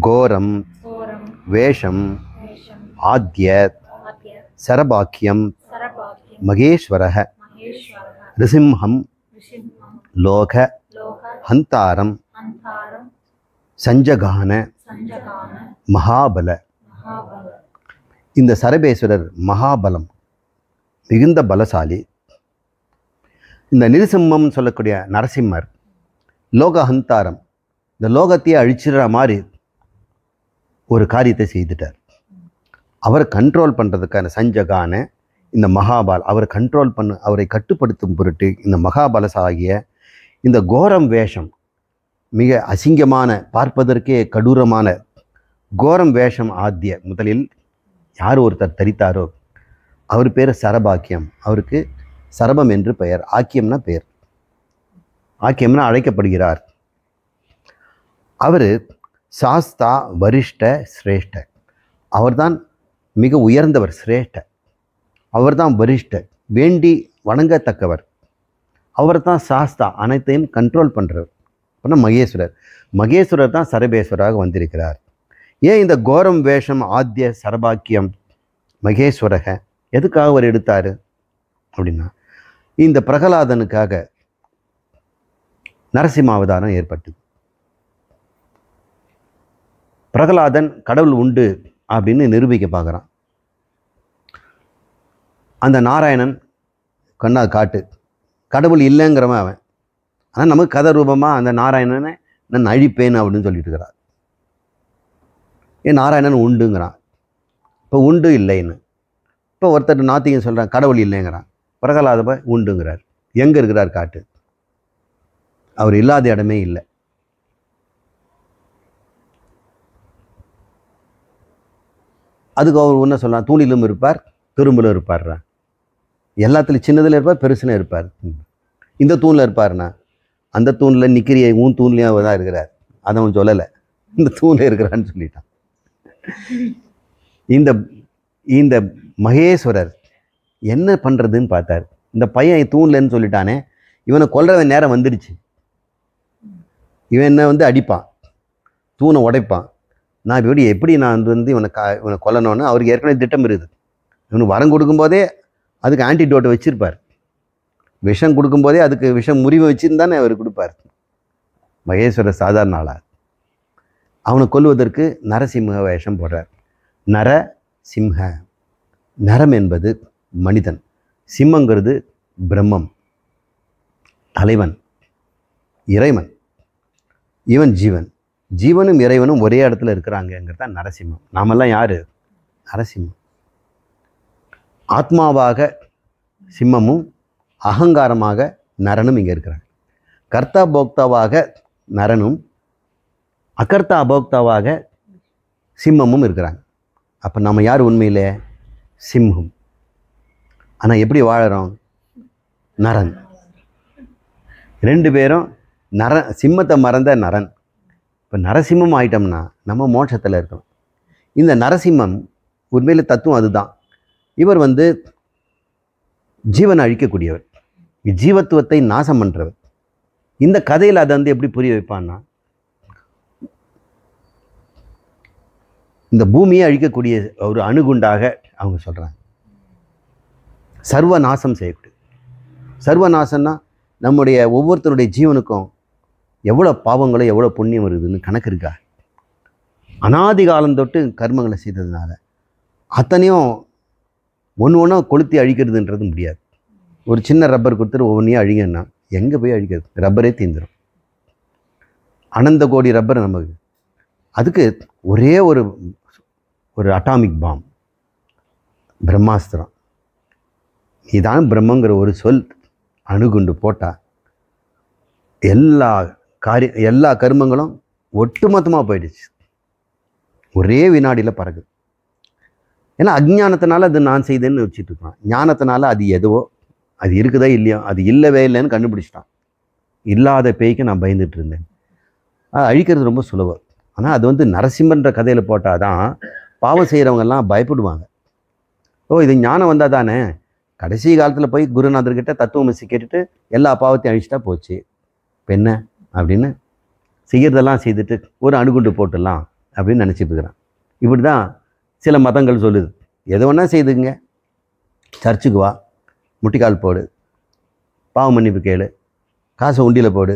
கோரம் घोरं வேஷம் वेषं ஆத்ய आद्य சரபாக்கியம் सरभाग्यं மகேஸ்வரः महेश्वरः ரிசிம்ஹம் ऋषिंहं லோக लोक ஹந்தாரம் अन्तारं சஞ்சகான संजगान மகாபல. महाबल இந்த சரபேஸ்வரர் மகாபலம், மிகுந்த பலசாலி. இந்த நிருசிம்மம் சொல்லக்கூடிய நரசிம்மர் லோகஹந்தாரம், இந்த லோகத்தையே அழிச்சிடுற மாதிரி ஒரு காரியத்தை செய்துட்டார். அவரை கண்ட்ரோல் பண்ணுறதுக்கான சஞ்சகான இந்த மகாபால், அவரை கண்ட்ரோல் அவரை கட்டுப்படுத்தும் பொருட்டு இந்த மகாபலசாகிய இந்த கோரம் வேஷம், மிக அசிங்கமான, பார்ப்பதற்கே கடூரமான கோரம் வேஷம் ஆத்திய முதலில் யார் ஒருத்தர் தரித்தாரோ அவர் பேர் சரபாக்கியம். அவருக்கு சரபம் என்று பெயர், ஆக்கியம்னா பெயர், ஆக்கியம்னா அழைக்கப்படுகிறார். அவர் சாஸ்தா வரிஷ்ட சிரேஷ்ட, அவர்தான் மிக உயர்ந்தவர், சிரேஷ்ட. அவர்தான் வரிஷ்ட, வேண்டி வணங்கத்தக்கவர். அவர் தான் சாஸ்தா, அனைத்தையும் கண்ட்ரோல் பண்ணுறவர். அப்படின்னா மகேஸ்வரர். மகேஸ்வரர் தான் சரபேஸ்வராக வந்திருக்கிறார். ஏன் இந்த கோரம் வேஷம் ஆத்திய சரபாக்கியம் மகேஸ்வரக எதுக்காக அவர் எடுத்தார் அப்படின்னா, இந்த பிரகலாதனுக்காக நரசிம்ம அவதாரம் ஏற்பட்டது. பிரகலாதன் கடவுள் உண்டு அப்படின்னு நிரூபிக்க பார்க்குறான். அந்த நாராயணன் கண்ணா காட்டு, கடவுள் இல்லைங்கிறவன் அவன். ஆனால் நமக்கு கதை ரூபமாக அந்த நாராயணனை நான் அழிப்பேன் அப்படின்னு சொல்லிட்டு இருக்கிறார். ஏன் நாராயணன் உண்டுங்கிறான், இப்போ உண்டு இல்லைன்னு. இப்போ ஒருத்தர் நாத்திகம் சொல்கிறான் கடவுள் இல்லைங்கிறான். பிரகலாத உண்டுங்கிறார். எங்கே இருக்கிறார் காட்டு, அவர் இல்லாத இடமே இல்லை. அதுக்கு அவர் என்ன சொல்லலாம், தூணிலும் இருப்பார் துரும்பிலும் இருப்பார்றா. எல்லாத்துலையும் சின்னதில் இருப்பார் பெருசுல இருப்பார். இந்த தூணில் இருப்பார்னா அந்த தூணில் நிற்கிறிய உன் தூண்லேயும் அவர் தான் இருக்கிறார். அதை அவன் சொல்லலை, இந்த தூணில் இருக்கிறான்னு சொல்லிட்டான். இந்த இந்த மகேஸ்வரர் என்ன பண்ணுறதுன்னு பார்த்தார். இந்த பையன் தூண்லன்னு சொல்லிட்டானே, இவனை கொல்றவன் நேரம் வந்துடுச்சு. இவன் என்ன வந்து அடிப்பான், தூணை உடைப்பான். நான் எப்படி நான் வந்து இவனை கொல்லணும்னு அவருக்கு ஏற்கனவே திட்டம் இருக்குது. இவனுக்கு வரம் கொடுக்கும்போதே அதுக்கு ஆன்டிடோட்டை வச்சுருப்பார். விஷம் கொடுக்கும்போதே அதுக்கு விஷம் முறிவை வச்சுருந்தானே அவர் கொடுப்பார். மகேஸ்வரர் சாதாரண ஆளா. அவனை கொல்லுவதற்கு நரசிம்ம வேஷம் போடுறார். நரசிம்ஹ, நரம் என்பது மனிதன், சிம்மங்கிறது பிரம்மம், தலைவன், இறைவன். இவன் ஜீவன். ஜீவனும் இறைவனும் ஒரே இடத்துல இருக்கிறாங்கிறது தான் நரசிம்மம். நாமெல்லாம் யாரு? நரசிம்மம். ஆத்மாவாக சிம்மமும் அகங்காரமாக நரனும் இங்கே இருக்கிறாங்க. கர்த்தா போக்தாவாக நரனும் அகர்த்தா அபோக்தாவாக சிம்மமும் இருக்கிறாங்க. அப்போ நம்ம யார் உண்மையிலே? சிம்மம். ஆனால் எப்படி வாழறோம்? நரன். ரெண்டு பேரும் சிம்மத்தை மறந்த நரன். இப்போ நரசிம்மம் ஆயிட்டோம்னா நம்ம மோட்சத்தில் இருக்கோம். இந்த நரசிம்மம் உண்மையில் தத்துவம் அதுதான். இவர் வந்து ஜீவனை அழிக்கக்கூடியவர், ஜீவத்துவத்தை நாசம் பண்ணுறவர். இந்த கதையில் அதை வந்து எப்படி புரிய வைப்பான்னா, இந்த பூமியை அழிக்கக்கூடிய ஒரு அணுகுண்டாக அவங்க சொல்கிறாங்க. சர்வநாசம் செய்யக்கூடிய. சர்வநாசம்னா நம்முடைய ஒவ்வொருத்தருடைய ஜீவனுக்கும் எவ்வளோ பாவங்களோ எவ்வளோ புண்ணியம் இருக்குதுன்னு கணக்கு இருக்கா? அனாதி காலம் தொட்டு கர்மங்களை செய்ததுனால அத்தனையும் ஒன்று ஒன்றா கொளுத்தி அழிக்கிறதுன்றது முடியாது. ஒரு சின்ன ரப்பர் கொடுத்துட்டு ஒவ்வொன்றையும் அழிங்கன்னா எங்கே போய் அழிக்கிறது? ரப்பரே தீந்துடும். அனந்த கோடி ரப்பர் நமக்கு. அதுக்கு ஒரே ஒரு அட்டாமிக் பாம், பிரம்மாஸ்திரம். இதான் பிரம்மங்கிற ஒரு சொல் அணுகுண்டு போட்டால் எல்லா கர்மங்களும் ஒட்டுமொத்தமாக போயிடுச்சு. ஒரே வினாடியில் பறக்குது. ஏன்னா அஜ்ஞானத்தினால அது நான் செய்தேன்னு வச்சுட்டு இருக்கான். ஞானத்தினால அது எதுவோ, அது இருக்குதா இல்லையோ, அது இல்லவே இல்லைன்னு கண்டுபிடிச்சிட்டான். இல்லாத பேய்க்கு நான் பயந்துட்டு இருந்தேன். அழிக்கிறது ரொம்ப சுலபம். ஆனால் அது வந்து நரசிம்மன்ற கதையில் போட்டால் தான் பாவம் செய்கிறவங்கெல்லாம் பயப்படுவாங்க. ஓ, இது ஞானம் வந்தால் தானே. கடைசி காலத்தில் போய் குருநாதர்கிட்ட தத்துவமசி கேட்டுட்டு எல்லா பாவத்தையும் அழிச்சிட்டா போச்சு. இப்போ என்ன அப்படின்னு செய்கிறதெல்லாம் செய்துட்டு ஒரு அணுகுண்டு போட்டுடலாம் அப்படின்னு நினச்சிட்டு இருக்கிறான். இப்படி தான் சில மதங்கள் சொல்லுது. எது வேணா செய்துங்க, சர்ச்சுக்கு வா, முட்டிக்கால் போடு, பாவ மன்னிப்பு கேளு, காசை உண்டியில் போடு,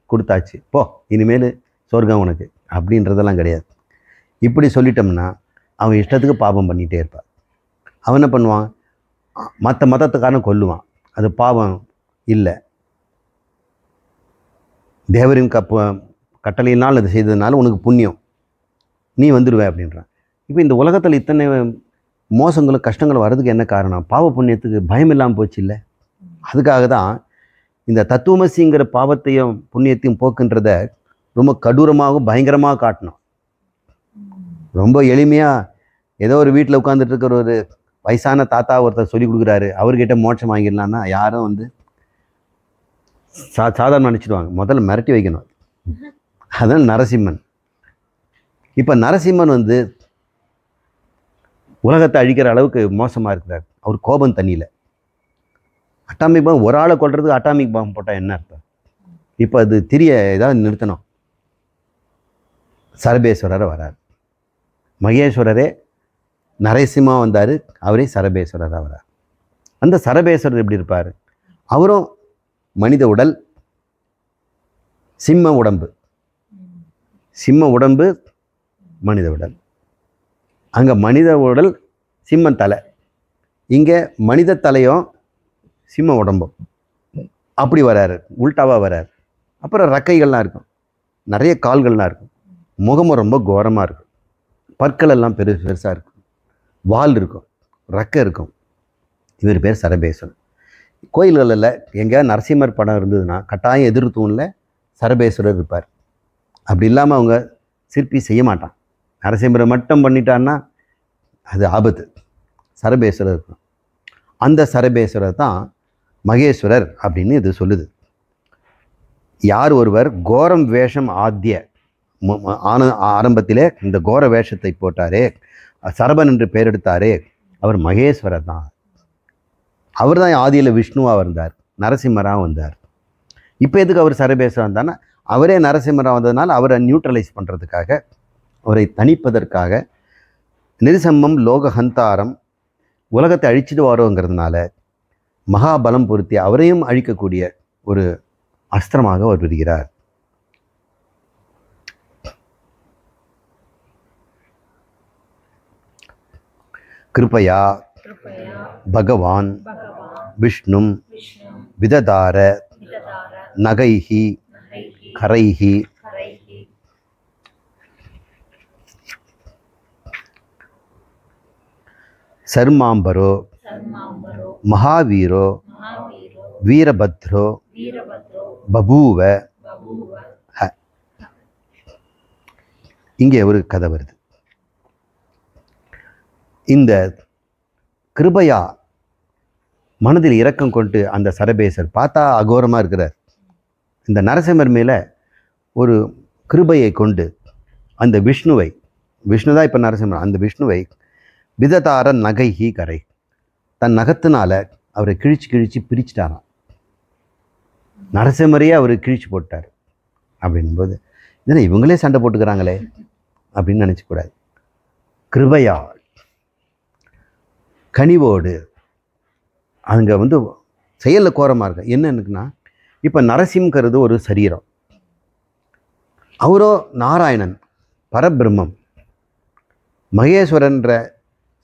கொடுத்தாச்சு போ, இனிமேல் சொர்க்கம் உனக்கு அப்படின்றதெல்லாம் கிடையாது. இப்படி சொல்லிட்டோம்னா அவன் இஷ்டத்துக்கு பாவம் பண்ணிகிட்டே இருப்பான். அவன் என்ன பண்ணுவான்? மற்ற மதத்துக்காரன் கொல்லுவான். அது பாவம் இல்லை, தேவரின் கட்டளையினால் அது செய்ததுனால உனக்கு புண்ணியம், நீ வந்துடுவே அப்படின்றான். இப்போ இந்த உலகத்தில் இத்தனை மோசங்களும் கஷ்டங்களும் வர்றதுக்கு என்ன காரணம்? பாவ புண்ணியத்துக்கு பயம் இல்லாமல் போச்சு இல்லை. அதுக்காக தான் இந்த தத்துவமசிங்கிற பாவத்தையும் புண்ணியத்தையும் போக்குன்றத ரொம்ப கடூரமாகவும் பயங்கரமாக காட்டணும். ரொம்ப எளிமையாக ஏதோ ஒரு வீட்டில் உட்காந்துட்டு இருக்கிற ஒரு வயசான தாத்தா ஒருத்தர் சொல்லி கொடுக்குறாரு, அவர்கிட்ட மோட்சம் வாங்கிடலான்னா யாரும் வந்து சாதாரண நினச்சிடுவாங்க. முதல்ல மிரட்டி வைக்கணும். அதான் நரசிம்மன். இப்போ நரசிம்மன் வந்து உலகத்தை அழிக்கிற அளவுக்கு மோசமாக இருக்கிறார். அவர் கோபம் தண்ணியில். அட்டாமிக் பாம், ஒரு ஆளை கொள்றதுக்கு அட்டாமிக் பாம் போட்டால் என்ன அர்த்தம்? இப்போ அது திரிய ஏதாவது நிறுத்தணும். சரபேஸ்வரரை வரார். மகேஸ்வரரே நரசிம்மா வந்தார், அவரே சரபேஸ்வரராக வரார். அந்த சரபேஸ்வரர் எப்படி இருப்பார்? அவரும் மனித உடல், சிம்ம உடம்பு. சிம்ம உடம்பு, மனித உடல். அங்கே மனித உடல், சிம்ம தலை. இங்கே மனித தலையும் சிம்ம உடம்பும் அப்படி வராரு, உல்டாவாக வராரு. அப்புறம் ரெக்கைகள்லாம் இருக்கும், நிறைய கால்கள்லாம் இருக்கும். முகமும் ரொம்ப கோரமாக இருக்கும். பற்கள் எல்லாம் பெருசாக இருக்கும். வால் இருக்கும், ரெக்கை இருக்கும். இவர் பேர் சரபேஸ்வரர். கோயில்களில் எங்கேயாவது நரசிம்மர் படம் இருந்ததுன்னா கட்டாயம் எதிர் தூணில் சரபேஸ்வரர் இருப்பார். அப்படி இல்லாமல் அவங்க சிற்பி செய்ய மாட்டான். நரசிம்மரை மட்டும் பண்ணிட்டான்னா அது ஆபத்து. சரபேஸ்வரர் இருக்கும். அந்த சரபேஸ்வரர் தான் மகேஸ்வரர் அப்படின்னு இது சொல்லுது. யார் ஒருவர் கோரம் வேஷம் ஆத்திய ஆரம்பத்திலே இந்த கோர வேஷத்தை போட்டாரே, சரபன் என்று பெயர் எடுத்தாரே, அவர் மகேஸ்வரர் தான். அவர் தான் ஆதியில் விஷ்ணுவாக வந்தார், நரசிம்மராக வந்தார். இப்போ எதுக்கு அவர் சரபேஸ்வரர் வந்தார்னா, அவரே நரசிம்மராக வந்ததுனால அவரை நியூட்ரலைஸ் பண்ணுறதுக்காக, அவரை தணிப்பதற்காக, நிருசம்மம் லோகஹந்தாரம் உலகத்தை அழிச்சிட்டு வரோங்கிறதுனால மகாபலம் பொருத்தி அவரையும் அழிக்கக்கூடிய ஒரு அஸ்திரமாக அவர் வருகிறார். கிருபையா பகவான் விஷ்ணும் விததார நகைஹி கரைஹி சர்மாம்பரோ மகாவீரோ வீரபத்ரோ பபூவ. இங்கே ஒரு கதை வருது. இந்த கிருபையா மனதில் இரக்கம் கொண்டு அந்த சரபேசர் பார்த்தா அகோரமாக இருக்கிறார். இந்த நரசிம்மர் மேலே ஒரு கிருபையை கொண்டு அந்த விஷ்ணுவை, விஷ்ணு தான் இப்போ நரசிம்மர், அந்த விஷ்ணுவை விததார நகைஹி கரை, தன் நகத்தினால அவரை கிழிச்சு பிரிச்சுட்டாராம். நரசிம்மரையே அவர் கிழிச்சு போட்டார். அப்படின்போது இதனை இவங்களே சண்டை போட்டுக்கிறாங்களே அப்படின்னு நினச்சக்கூடாது. கிருபையா கனிவோடு அங்கே வந்து செயலில் கோரமாக இருக்கு. என்னன்னுக்குன்னா, இப்போ நரசிம்ங்கிறது ஒரு சரீரம், அவரோ நாராயணன் பரபிரம்மம், மகேஸ்வரன்ற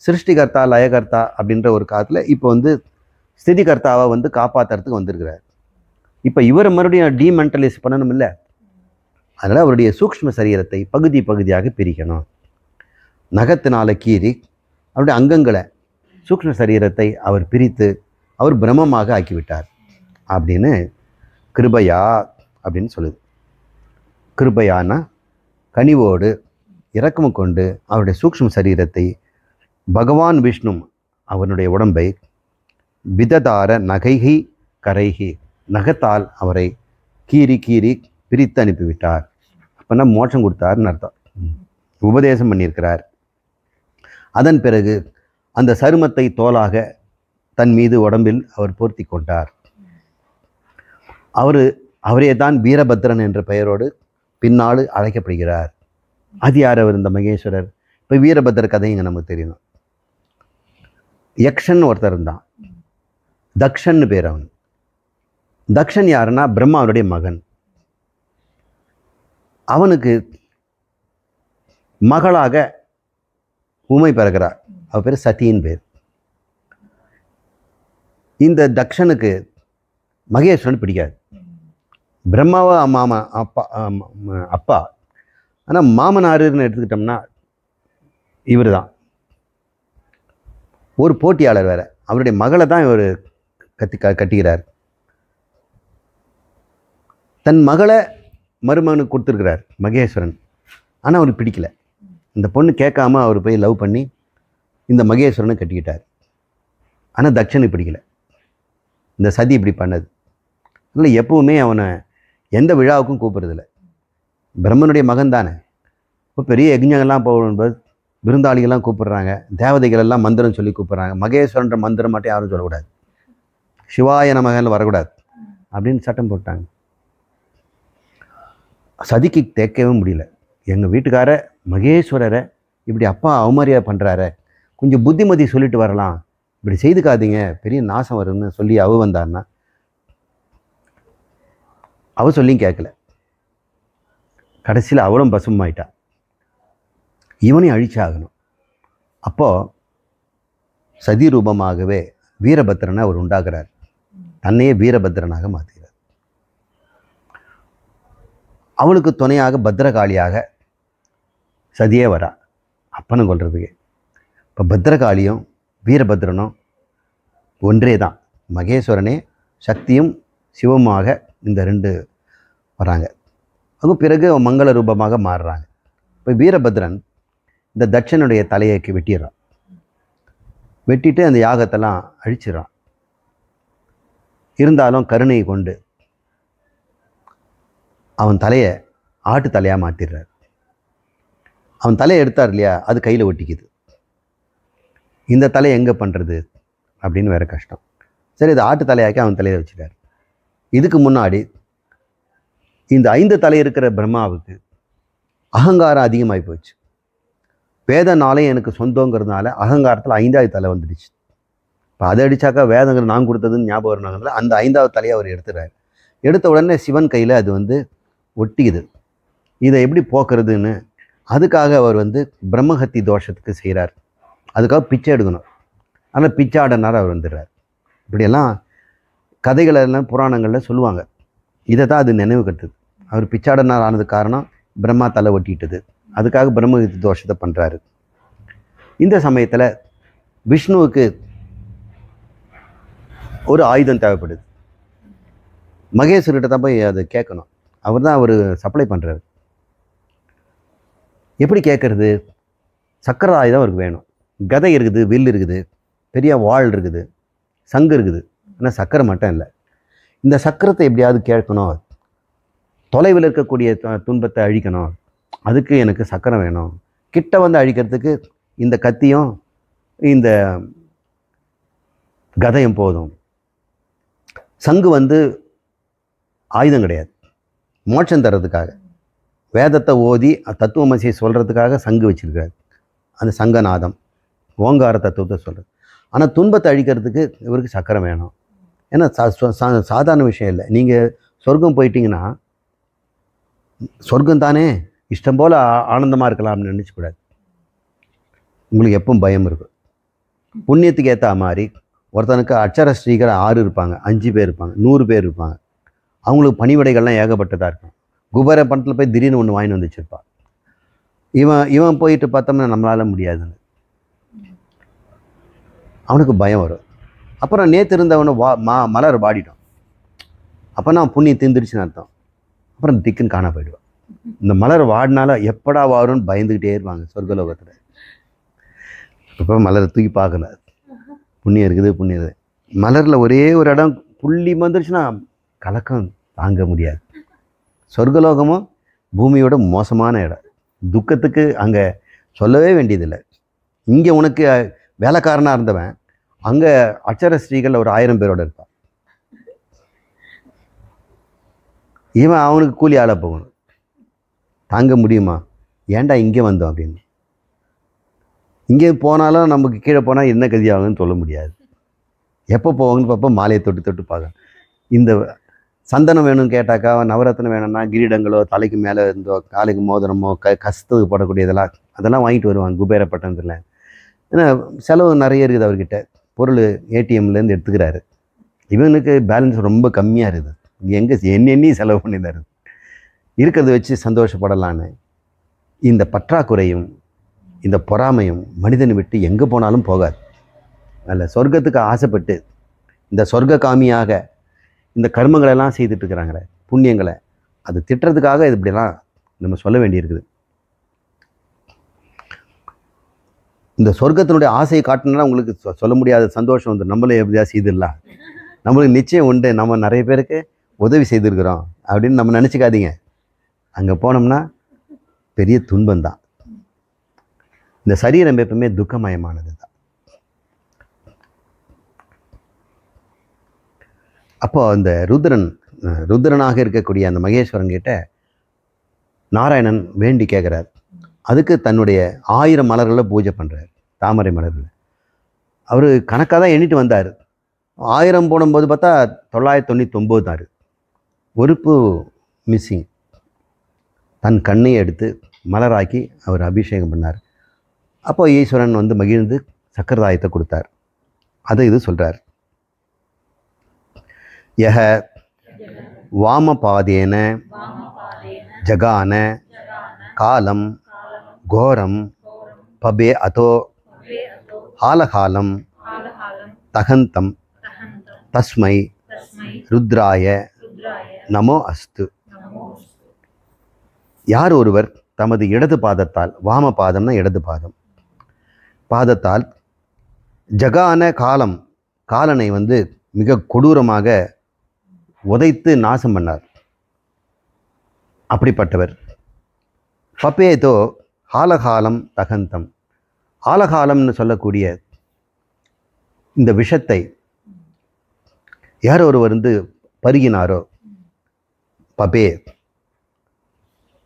சிருஷ்டிகர்த்தா லயகர்த்தா அப்படின்ற ஒரு காலத்தில் இப்போ வந்து ஸ்திதிகர்த்தாவை வந்து காப்பாற்றுறதுக்கு வந்திருக்கிறார். இப்போ இவர் மறுபடியும் டீமென்டலைஸ் பண்ணணும் இல்லை, அதனால் அவருடைய சூக்ஷ்ம சரீரத்தை பகுதி பகுதியாக பிரிக்கணும். நகத்தினால கீறி அவருடைய அங்கங்களை சூக்ஷ்ம சரீரத்தை அவர் பிரித்து அவர் பிரம்மமாக ஆக்கிவிட்டார் அப்படின்னு கிருபையா அப்படின்னு சொல்லுது. கிருபையானா கனிவோடு இரக்கமும் கொண்டு அவருடைய சூக்ஷ்ம சரீரத்தை பகவான் விஷ்ணு அவனுடைய உடம்பை விததார நகைகி கரைகி நகத்தால் அவரை கீறி பிரித்து அனுப்பிவிட்டார். அப்போனா மோட்சம் கொடுத்தாருன்னு அர்த்தம், உபதேசம் பண்ணியிருக்கிறார். அதன் பிறகு அந்த சருமத்தை தோலாக தன் மீது உடம்பில் அவர் போர்த்தி கொண்டார். அவரே தான் வீரபத்ரன் என்ற பெயரோடு பின்னாடு அழைக்கப்படுகிறார். அது யார் அவர்? இந்த மகேஸ்வரர். இப்போ வீரபத்ர கதைங்க நமக்கு தெரியணும். யக்ஷன் ஒருத்தர் இருந்தான், தக்ஷன்னு பேர். அவன் தக்ஷன் யாருன்னா பிரம்மாவுடைய மகன். அவனுக்கு மகளாக உமை பிறக்கிறார், அவ பேர் சதியின் பேர். இந்த தக்ஷனுக்கு மகேஸ்வரன் பிடிக்காது. பிரம்மாவை மாமா அப்பா, ஆனால் மாமனாருன்னு எடுத்துக்கிட்டோம்னா இவர் தான் ஒரு போட்டியாளர் வேற. அவருடைய மகளை தான் இவர் கட்டிக்கிறார். தன் மகளை மருமகனுக்கு கொடுத்துருக்கிறார் மகேஸ்வரன். ஆனால் அவருக்கு பிடிக்கல. இந்த பொண்ணு கேட்காம அவர் போய் லவ் பண்ணி இந்த மகேஸ்வரனை கட்டிக்கிட்டார். ஆனால் தக்ஷனுக்கு பிடிக்கல. இந்த சதி இப்படி பண்ணது. இல்லை, எப்பவுமே அவனை எந்த விழாவுக்கும் கூப்பிட்றதில்ல. பிரம்மனுடைய மகன் தானே. இப்போ பெரிய யஜ்ஞங்கள்லாம் போகும்போது விருந்தாளிகள்லாம் கூப்பிட்றாங்க, தேவதைகள் எல்லாம் மந்திரம் சொல்லி கூப்பிட்றாங்க. மகேஸ்வரன்ற மந்திரம் மட்டும் யாரும் சொல்லக்கூடாது, சிவாய நமகன்னு வரக்கூடாது அப்படின்னு சட்டம் போட்டாங்க. சதிக்கு தேக்கவே முடியல. எங்கள் வீட்டுக்கார மகேஸ்வரரை இப்படி அப்பா அவமரியாதை பண்ணுறாரு, கொஞ்சம் புத்திமதி சொல்லிட்டு வரலாம், இப்படி செய்துக்காதீங்க, பெரிய நாசம் வரும்னு சொல்லி வந்தார்னா சொல்லியும் கேட்கல. கடைசியில் அவளும் பசுமாயிட்டா. இவனையும் அழிச்சாகணும். அப்போது சதி ரூபமாகவே வீரபத்ரனை அவர் உண்டாகிறார். தன்னையே வீரபத்ரனாக மாற்றுகிறார். அவளுக்கு துணையாக பத்ரகாளியாக சதியே வரா அப்பனை கொள்றதுக்கு. இப்போ பத்ரகாளியும் வீரபத்ரனும் ஒன்றே தான். மகேஸ்வரனே சக்தியும் சிவமாக இந்த ரெண்டு வராங்க. அது பிறகு மங்கள ரூபமாக மாறுறாங்க. இப்போ வீரபத்ரன் இந்த தட்சனுடைய தலையை வெட்டிடுறான். வெட்டிட்டு அந்த யாகத்தெல்லாம் அழிச்சிடறான். இருந்தாலும் கருணையை கொண்டு அவன் தலையை ஆட்டு தலையாக மாற்றிடுறார். அவன் தலையை எடுத்தார் இல்லையா, அது கையில் ஒட்டிக்குது. இந்த தலையை எங்கே பண்ணுறது அப்படின்னு வேறு கஷ்டம். சரி, இது ஆட்டு தலையாக்கி அவன் தலையை வச்சுட்டார். இதுக்கு முன்னாடி இந்த 5 தலை இருக்கிற பிரம்மாவுக்கு அகங்காரம் அதிகமாகி போச்சு. வேதனாலே எனக்கு சொந்தங்கிறதுனால அகங்காரத்தில் 5வது தலை வந்துடுச்சு. இப்போ அதை அடித்தாக்கா வேதங்கிற நான் கொடுத்ததுன்னு ஞாபகம் வரணுங்கிறதுல அந்த 5வது தலையை அவர் எடுத்துறாரு. எடுத்த உடனே சிவன் கையில் அது ஒட்டிக்குது. இதை எப்படி போக்குறதுன்னு அதுக்காக அவர் பிரம்மஹத்தி தோஷத்துக்கு செய்கிறார். அதுக்காக பிச்சை எடுக்கணும். ஆனால் பிச்சை ஆடனார் அவர் வந்துடுறார். இப்படியெல்லாம் கதைகளெல்லாம் புராணங்களில் சொல்லுவாங்க. இதை தான் அது நினைவு கட்டுது. அவர் பிச்சாடனார் ஆனது காரணம் பிரம்மா தலை ஒட்டிட்டது. அதுக்காக பிரம்மஹத்தி தோஷத்தை பண்ணுறாரு. இந்த சமயத்தில் விஷ்ணுவுக்கு ஒரு ஆயுதம் தேவைப்படுது. மகேஸ்வர்கிட்ட தான் போய் அதை கேட்கணும். அவர் தான் அவர் சப்ளை பண்ணுறாரு. எப்படி கேட்குறது? சக்கர ஆயுதம் அவருக்கு வேணும். கதை இருக்குது, வில் இருக்குது, பெரிய வாள் இருக்குது, சங்கு இருக்குது. ஆனால் சக்கரை மட்டும் இல்லை. இந்த சக்கரத்தை எப்படியாவது கேட்கணும். தொலைவில் இருக்கக்கூடிய துன்பத்தை அழிக்கணும். அதுக்கு எனக்கு சக்கரம் வேணும். கிட்ட அழிக்கிறதுக்கு இந்த கத்தியும் இந்த கதையும் போதும். சங்கு ஆயுதம் கிடையாது, மோட்சம் தர்றதுக்காக வேதத்தை ஓதி தத்துவமசியை சொல்கிறதுக்காக சங்கு வச்சுருக்காரு. அந்த சங்கநாதம் ஓங்கார தத்துவத்தை சொல்கிறது. ஆனால் துன்பத்தை அழிக்கிறதுக்கு இவருக்கு சக்கரம் வேணும். ஏன்னா சாதாரண விஷயம் இல்லை. நீங்கள் சொர்க்கம் போயிட்டீங்கன்னா சொர்க்கம் தானே, இஷ்டம் போல் ஆனந்தமாக இருக்கலாம்னு நினச்சக்கூடாது. உங்களுக்கு எப்பவும் பயம் இருக்கும். புண்ணியத்துக்கு ஏற்ற மாதிரி ஒருத்தனுக்கு அட்சர ஸ்ரீகர் 6 இருப்பாங்க, 5 பேர் இருப்பாங்க, 100 பேர் இருப்பாங்க. அவங்களுக்கு பணிவிடைகள்லாம் ஏகப்பட்டதாக இருக்கும். குபேர பணத்தில் போய் திடீர்னு ஒன்று வாங்கி வந்து வச்சுருப்பான். இவன் போயிட்டு பார்த்தோம்னா நம்மளால் முடியாதுன்னு அவனுக்கு பயம் வரும். அப்புறம் நேற்று இருந்தவனை மலர் வாடிட்டோம். அப்போ நான் புண்ணியம் தீர்ந்துருச்சுன்னு அர்த்தம். அப்புறம் திக்குன்னு காண போயிடுவான். இந்த மலர் வாடினால எப்படா வாரும்னு பயந்துக்கிட்டே இருப்பாங்க சொர்க்கலோகத்தில். இப்போ மலரை தூக்கி பார்க்கல, புண்ணியம் இருக்குது, புண்ணியம் இருக்குது. மலரில் ஒரே ஒரு இடம் புள்ளி வந்துருச்சுன்னா கலக்கம் தாங்க முடியாது. சொர்க்கலோகமும் பூமியோட மோசமான இடம். துக்கத்துக்கு அங்கே சொல்லவே வேண்டியதில்லை. இங்கே உனக்கு வேலைக்காரனாக இருந்தவன் அங்கே அட்சர ஸ்ரீகள் ஒரு 1000 பேரோடு இருப்பான். இவன் அவனுக்கு கூலி ஆள போகணும். தாங்க முடியுமா? ஏன்டா இங்கே வந்தோம் அப்படின்னு. இங்கே போனாலும் நமக்கு கீழே போனால் என்ன கதி ஆகுன்னு சொல்ல முடியாது. எப்போ போவாங்கன்னு பார்ப்போம், மாலையை தொட்டு தொட்டு பார்க்க. இந்த சந்தனம் வேணும்னு கேட்டாக்கா, நவரத்னம் வேணும்னா கிரீடங்களோ, தலைக்கு மேலே இருந்தோ, காலுக்கு மோதிரமோ, கஷ்டத்துக்கு போடக்கூடியதெல்லாம் அதெல்லாம் வாங்கிட்டு வருவாங்க குபேர பட்டணத்தில். ஏன்னா செலவு நிறைய இருக்குது அவர்கிட்ட. பொருள் ஏடிஎம்லேருந்து எடுத்துக்கிறாரு. இவனுக்கு பேலன்ஸ் ரொம்ப கம்மியாக இருக்குது. எங்கே எண்ணி செலவு பண்ணியிருந்தாரு. இருக்கிறத வச்சு சந்தோஷப்படலான்னு இந்த பற்றாக்குறையும் இந்த பொறாமையும் மனிதனை விட்டு எங்கே போனாலும் போகாது. அதில் சொர்க்கத்துக்கு ஆசைப்பட்டு இந்த சொர்க்க காமியாக இந்த கர்மங்களெல்லாம் செய்துட்டு இருக்கிறாங்களே, புண்ணியங்களை, அது திட்டுறதுக்காக இது இப்படிலாம் நம்ம சொல்ல வேண்டியிருக்குது. இந்த சொர்க்கத்தினுடைய ஆசையை காட்டினா உங்களுக்கு சொல்ல முடியாத சந்தோஷம் நம்மளே எப்படியா செய்திடலாம், நம்மளுக்கு நிச்சயம் உண்டு, நம்ம நிறைய பேருக்கு உதவி செய்திருக்கிறோம் அப்படின்னு நம்ம நினச்சிக்காதீங்க. அங்கே போனோம்னா பெரிய துன்பம்தான். இந்த சரீரம் எப்பவுமே துக்கமயமானது தான். அப்போ அந்த ருத்ரனாக இருக்கக்கூடிய அந்த மகேஸ்வரன் கிட்ட நாராயணன் வேண்டி கேட்குறார். அதுக்கு தன்னுடைய 1000 மலர்களை பூஜை பண்ணுறார், தாமரை மலர்கள். அவர் கணக்காக தான் எண்ணிட்டு வந்தார். 1000 போடும்போது பார்த்தா 999 தான். ஒரு பூ மிஸ்ஸிங். தன் கண்ணை எடுத்து மலராக்கி அவர் அபிஷேகம் பண்ணார். அப்போ ஈஸ்வரன் மகிழ்ந்து சக்கரதாயத்தை கொடுத்தார். அதை இது சொல்கிறார். யஹ வாமபாதேன ஜகான காலம் கோரம் பபே அதோ ஹாலகாலம் தகந்தம் தஸ்மை ருத்ராய நமோ அஸ்து. யார் ஒருவர் தமது இடது பாதத்தால், வாம பாதம்னா இடது பாதம், பாதத்தால் ஜகான காலனை வந்து மிக கொடூரமாக உதைத்து நாசம் பண்ணார். அப்படிப்பட்டவர். பப்பேதோ ஆலகாலம் தகந்தம். ஆலகாலம்னு சொல்லக்கூடிய இந்த விஷத்தை யார் ஒருவர் வந்து பருகினாரோ, பப்பே,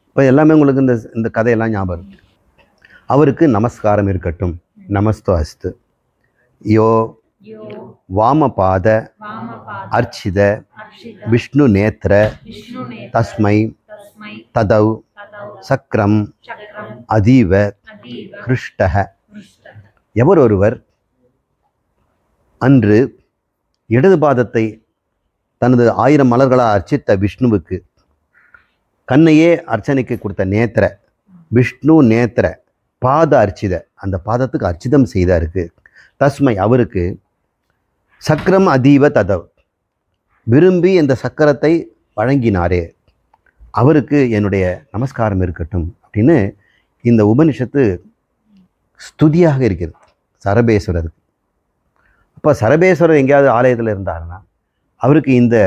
இப்போ எல்லாமே உங்களுக்கு இந்த கதையெல்லாம் ஞாபகம் இருக்கு. அவருக்கு நமஸ்காரம் இருக்கட்டும். நமஸ்தோ அஸ்து. யோ யோ வாமபாத வாமபாத அர்ச்சித அர்ச்சித விஷ்ணு நேத்திர விஷ்ணுநேத்ர தஸ்மை தஸ்மை ததௌ ததௌ சக்ரம் சக்ரம் அதீவ அதீவ கிருஷ்டக. மிஷ்டः. எவர் ஒருவர் அன்று இடது பாதத்தை தனது 1000 மலர்களால் அர்ச்சித்த விஷ்ணுவுக்கு கண்ணையே அர்ச்சனைக்கு கொடுத்த நேத்திர விஷ்ணு நேத்திர பாத அர்ச்சித, அந்த பாதத்துக்கு அர்ச்சிதம் செய்தாருக்கு. தஸ்மை அவருக்கு சக்கரம் அதீவ ததவ் விரும்பி இந்த சக்கரத்தை வழங்கினாரே, அவருக்கு என்னுடைய நமஸ்காரம் இருக்கட்டும் அப்படின்னு இந்த உபனிஷத்து ஸ்துதியாக இருக்கிறது சரபேஸ்வரருக்கு. அப்போ சரபேஸ்வரர் எங்கேயாவது ஆலயத்தில் இருந்தாருன்னா அவருக்கு இந்த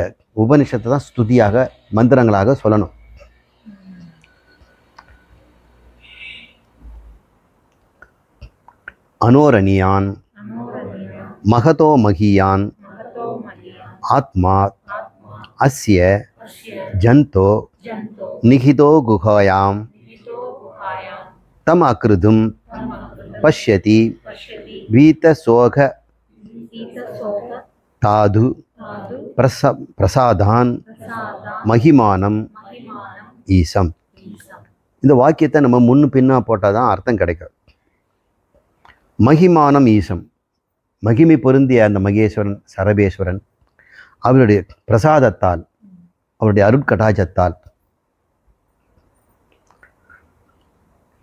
உபனிஷத்தை தான் ஸ்துதியாக மந்திரங்களாக சொல்லணும். அனோரணியான் அனோரணியம் மகதோ மகியான் மகதோ மகியம் ஆத்மா ஆத்மா அஸ்ய அஸ்ய ஜந்தோ ஜந்தோ நிகிதோ குஹாயாம் நிகிதோ குஹாயாம் தம் அக்ருதும் தமக்ருதம் பஷ்யதி பஷ்யதி வீதசோக சீதசோக தாது தாது பிரசாதான் பிரசாதா மகிமானம் மகிமானம் ஈசம். ஈசம். இந்த வாக்கியத்தை நம்ம முன்னு பின்னா போட்டால் தான் அர்த்தம் கிடைக்கும். மகிமானம் ஈசம், மகிமை பொருந்திய அந்த மகேஸ்வரன் சரபேஸ்வரன் அவருடைய பிரசாதத்தால் அவருடைய அருட்கடாச்சத்தால்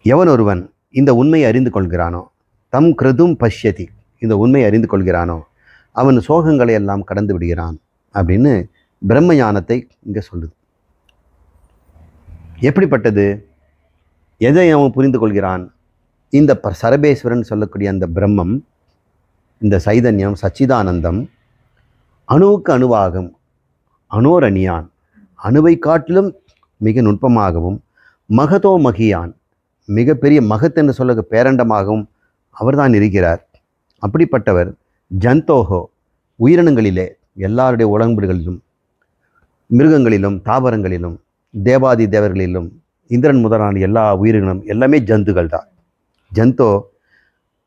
எவன் ஒருவன் இந்த உண்மையை அறிந்து கொள்கிறானோ, தம் கிருதும் பஷ்யதி, இந்த உண்மையை அறிந்து கொள்கிறானோ அவன் சோகங்களை எல்லாம் கடந்து விடுகிறான் அப்படின்னு பிரம்ம ஞானத்தை இங்கே சொல்லுது. எப்படிப்பட்டது? எதை அவன் புரிந்து கொள்கிறான்? இந்த சரபேஸ்வரன் சொல்லக்கூடிய அந்த பிரம்மம், இந்த சைதன்யம் சச்சிதானந்தம் அணுவுக்கு அணுவாகும், அனோரணியான் அணுவை காட்டிலும் மிக நுட்பமாகவும், மகதோ மகியான் மிகப்பெரிய மகத் என்று சொல்ல பேரண்டமாகவும் அவர்தான் இருக்கிறார். அப்படிப்பட்டவர் ஜந்தோஹோ உயிரினங்களிலே எல்லாருடைய உடம்புகளிலும் மிருகங்களிலும் தாவரங்களிலும் தேவாதி தேவர்களிலும் இந்திரன் முதலான எல்லா உயிரினங்களும் எல்லாமே ஜந்துகள் தான். ஜந்தோ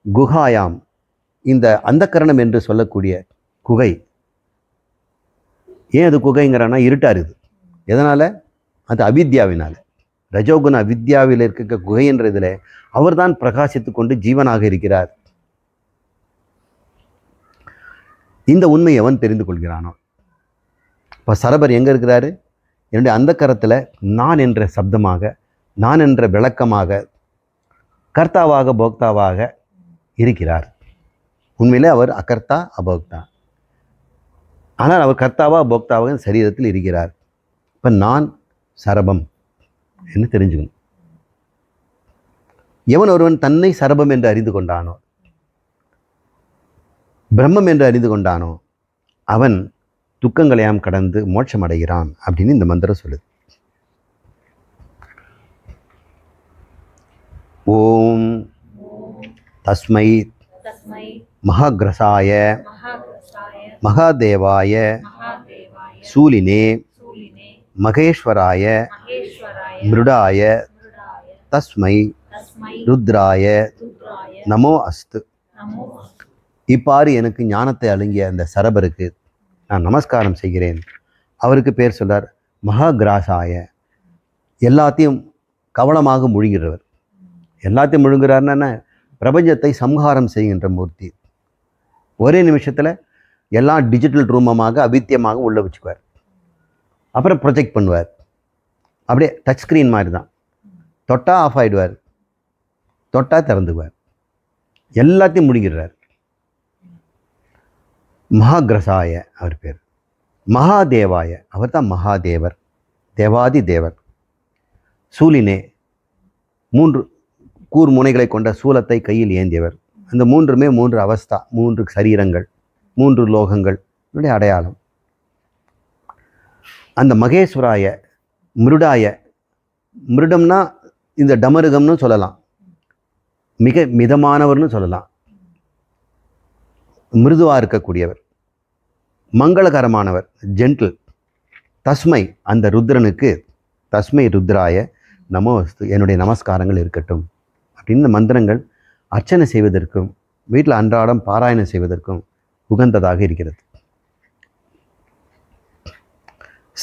குஹாயாம், இந்த அந்தக்கரணம் என்று சொல்லக்கூடிய குகை, ஏன் அது குகைங்கிறான்னா இருட்டாக இருக்குது. எதனால்? அது அவித்யாவினால், ரஜோகுண அவித்யாவில் இருக்க குகை என்ற இதில் அவர்தான் பிரகாசித்து கொண்டு ஜீவனாக இருக்கிறார். இந்த உண்மை எவன் தெரிந்து கொள்கிறானோ, இப்போ சரபர் எங்கே இருக்கிறாரு? என்னுடைய அந்தக்கரத்தில் நான் என்ற சப்தமாக, நான் என்ற விளக்கமாக, கர்த்தாவாக போக்தாவாக இருக்கிறார். உண்மையிலே அவர் அகர்த்தா அபோக்தா, ஆனால் அவர் கர்த்தாவா போக்தாவாக சரீரத்தில் இருக்கிறார். இப்போ நான் சரபம் என்று தெரிஞ்சுக்கணும். எவன் ஒருவன் தன்னை சரபம் என்று அறிந்து கொண்டானோ, பிரம்மம் என்று அறிந்து கொண்டானோ, அவன் துக்கங்களையாம் கடந்து மோட்சம் அடைகிறான் அப்படின்னு இந்த மந்திரம் சொல்லுது. ஓம் தஸ்மை தஸ்மை மகாக்ரசாய மகாக்ரசாய மகாதேவாய மகாதேவாய சூலினே சூலினே மகேஸ்வராய மகேஸ்வராய மிருடாய மிருடாய தஸ்மை தஸ்மை ருத்ராய ருத்ராய நமோ அஸ்து. நமோ அஸ்து. இப்பாறு எனக்கு ஞானத்தை அழுங்கிய அந்த சரபருக்கு நான் நமஸ்காரம் செய்கிறேன். அவருக்கு பேர் சொல்றார் மகாகிராசாய, எல்லாத்தையும் கவனமாக முழுகிறவர். எல்லாத்தையும் முழுங்குறாருன்னா பிரபஞ்சத்தை சம்ஹாரம் செய்கின்ற மூர்த்தி. ஒரே நிமிஷத்தில் எல்லாம் டிஜிட்டல் ரூமமாக அவித்தியமாக உள்ள வச்சுக்குவார். அப்புறம் ப்ரொஜெக்ட் பண்ணுவார். அப்படியே டச் ஸ்க்ரீன் மாதிரி தான். தொட்டா ஆஃப் ஆகிடுவார், தொட்டா திறந்துக்குவார். எல்லாத்தையும் முழுகிறார். மகாகிரசாய அவர் பேர். மகாதேவாய அவர் தான் மகாதேவர், தேவாதி தேவர். சூலினே 3 கூர் முனைகளை கொண்ட சூலத்தை கையில் ஏந்தியவர். அந்த மூன்றுமே 3 அவஸ்தா, 3 சரீரங்கள், 3 லோகங்கள் என்னுடைய அடையாளம். அந்த மகேஸ்வராய, மிருடாய, மிருடம்னா இந்த டமருகம்னு சொல்லலாம், மிக மிதமானவர்னு சொல்லலாம், மிருதுவாக இருக்கக்கூடியவர், மங்களகரமானவர், ஜென்டில். தஸ்மை, அந்த ருத்ரனுக்கு, தஸ்மை ருத்ராய நமோஸ்து, என்னுடைய நமஸ்காரங்கள் இருக்கட்டும் அப்படின்னு இந்த மந்திரங்கள் அர்ச்சனை செய்வதற்கும் வீட்டில் அன்றாடம் பாராயணம் செய்வதற்கும் உகந்ததாக இருக்கிறது.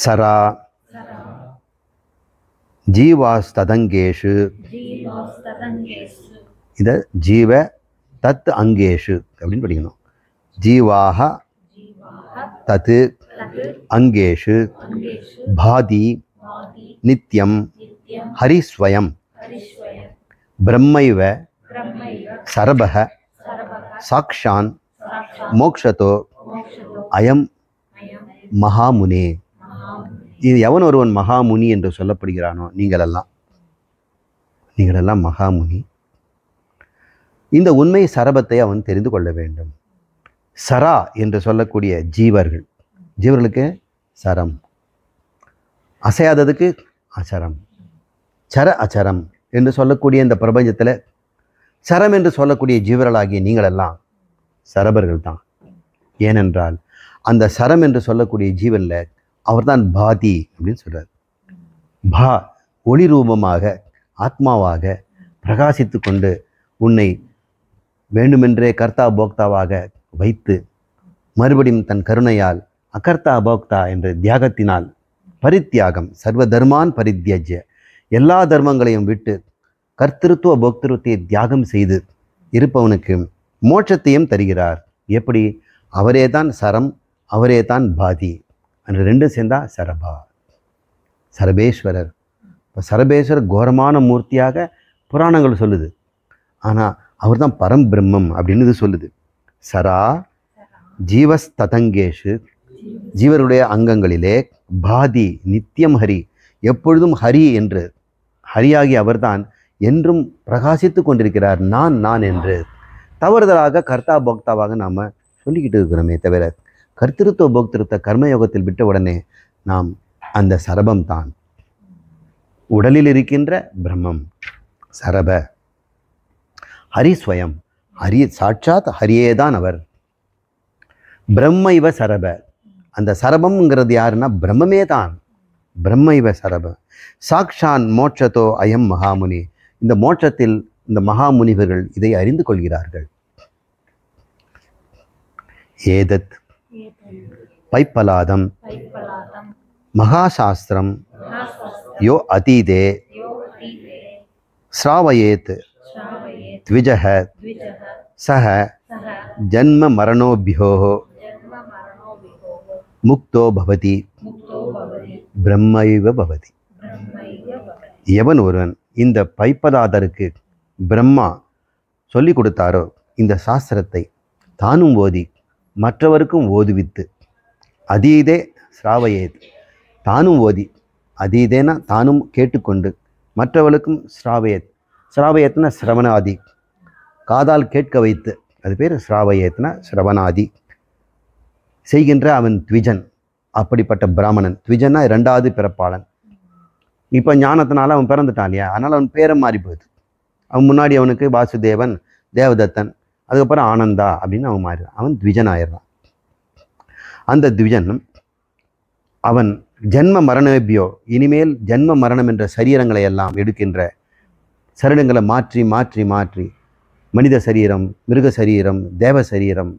சரா ஜீவாஸ்ததங்கேஷு, இதை ஜீவ தத் அங்கேஷு அப்படின்னு படிக்கணும். ஜீவாக தத் அங்கேஷு பாதி நித்யம் ஹரிஸ்வயம் பிரம்மைவ சரபக சாக்ஷான் மோக்ஷதோ அயம் மகாமுனே. இது எவன் ஒருவன் மகாமுனி என்று சொல்லப்படுகிறானோ, நீங்களெல்லாம் மகாமுனி. இந்த உண்மை சரபத்தை அவன் தெரிந்து கொள்ள வேண்டும். சரா என்று சொல்லக்கூடிய ஜீவர்களுக்கு சரம், அசையாததுக்கு அச்சரம், சர அச்சரம் என்று சொல்லக்கூடிய இந்த பிரபஞ்சத்தில் சரம் என்று சொல்லக்கூடிய ஜீவர்களாகிய நீங்களெல்லாம் சரபர்கள் தான். ஏனென்றால் அந்த சரம் என்று சொல்லக்கூடிய ஜீவனில் அவர்தான் பாதி அப்படின்னு சொல்கிறார். ஒளி ரூபமாக ஆத்மாவாக பிரகாசித்து கொண்டு உன்னை வேண்டுமென்றே கர்த்தா போக்தாவாக வைத்து மறுபடியும் தன் கருணையால் அகர்த்தா போக்தா என்ற தியாகத்தினால் பரித்தியாகம் சர்வ தர்மான் பரித்தியஜ்ய, எல்லா தர்மங்களையும் விட்டு கர்த்திருத்துவ போக்திருவத்தை தியாகம் செய்து இருப்பவனுக்கு மோட்சத்தையும் தருகிறார். எப்படி? அவரே தான் சரம், அவரே தான் பாதி என்று ரெண்டும் சேர்ந்தா சரபா, சரபேஸ்வரர். இப்போ சரபேஸ்வரர் கோரமான மூர்த்தியாக புராணங்கள் சொல்லுது, ஆனால் அவர் தான் பரம் பிரம்மம் அப்படின்னு இது சொல்லுது. சரா ஜீவஸ்ததங்கேஷு, ஜீவருடைய அங்கங்களிலே பாதி நித்தியம் ஹரி, எப்பொழுதும் ஹரி என்று, ஹரியாகி அவர்தான் என்றும் பிரகாசித்து கொண்டிருக்கிறார். நான் என்று தவறுதலாக கர்த்தா போக்தாவாக நாம் சொல்லிக்கிட்டு இருக்கிறோமே தவிர, கர்த்திருத்துவ போக்திருத்த கர்மயோகத்தில் விட்ட உடனே நாம் அந்த சரபம் தான், உடலில் இருக்கின்ற பிரம்மம் சரப. ஹரி ஸ்வயம், ஹரி சாட்சாத் ஹரியேதான் அவர். பிரம்ம இவ சரப, அந்த சரபம்ங்கிறது யாருன்னா பிரம்மமே தான், பிரம்ம இவ சரப. சாக்ஷான் மோட்சத்தோ அயம் மகாமுனி, இந்த மோட்சத்தில் இந்த மகாமுனிவர்கள் இதை அறிந்து கொள்கிறார்கள். ஏதத் பைப்பலாதம் மகாசாஸ்திரம் யோ அதீதே ஸ்ராவயேத் த்விஜஹ சஹ ஜன்ம மரணோபியோ முக்தோ பவதி பிரம்மைவ பவதி. எவன் ஒருவன் இந்த பைப்பதாதருக்கு பிரம்மா சொல்லி கொடுத்தாரோ இந்த சாஸ்திரத்தை தானும் ஓதி மற்றவருக்கும் ஓதுவித்து, அதீதே ஸ்ராவயேத், தானும் ஓதி, அதீதேனா தானும் கேட்டுக்கொண்டு மற்றவர்களுக்கும் ஸ்ராவயேத், ஸ்ராவயத்னா சிரவணாதி, காதால் கேட்க வைத்து, அது பேர் ஸ்ராவயத்னா சிரவணாதி செய்கின்ற அவன் த்விஜன். அப்படிப்பட்ட பிராமணன், த்விஜன்னா 2வது பிறப்பாளன். இப்போ ஞானத்தினால அவன் பிறந்துட்டான் இல்லையா, அதனால் அவன் பேரை மாறி போகுது. அவன் முன்னாடி அவனுக்கு வாசுதேவன், தேவதத்தன், அதுக்கப்புறம் ஆனந்தா அப்படின்னு அவன் மாறிடுறான், அவன் த்விஜன் ஆயிடுறான். அந்த த்விஜன் அவன் ஜென்ம மரணபியோ, இனிமேல் ஜென்ம மரணம் என்ற சரீரங்களை எல்லாம் எடுக்கின்ற சரீரங்களை மாற்றி மாற்றி மாற்றி மனித சரீரம், மிருக சரீரம், தேவ சரீரம்,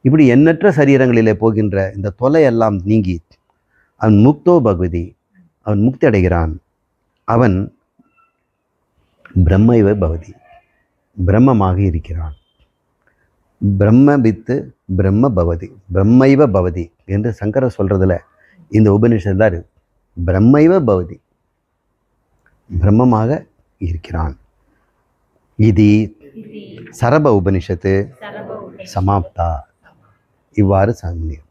இப்படி எண்ணற்ற சரீரங்களிலே போகின்ற இந்த தொல்லையெல்லாம் நீங்கி அவன் முக்தோ பகவதி, அவன் முக்தி அடைகிறான். அவன் பிரம்மைவ பவதி, பிரம்மமாக இருக்கிறான். பிரம்ம வித்து பிரம்ம பவதி, பிரம்மைவ பவதி என்று சங்கரர் சொல்றதுல இந்த உபநிஷத் தான் இருக்கு. பிரம்மைவ பவதி, பிரம்மமாக இருக்கிறான். இது சரப உபனிஷத்து சமாப்தா. இவ்வாறு சாங்கியம்.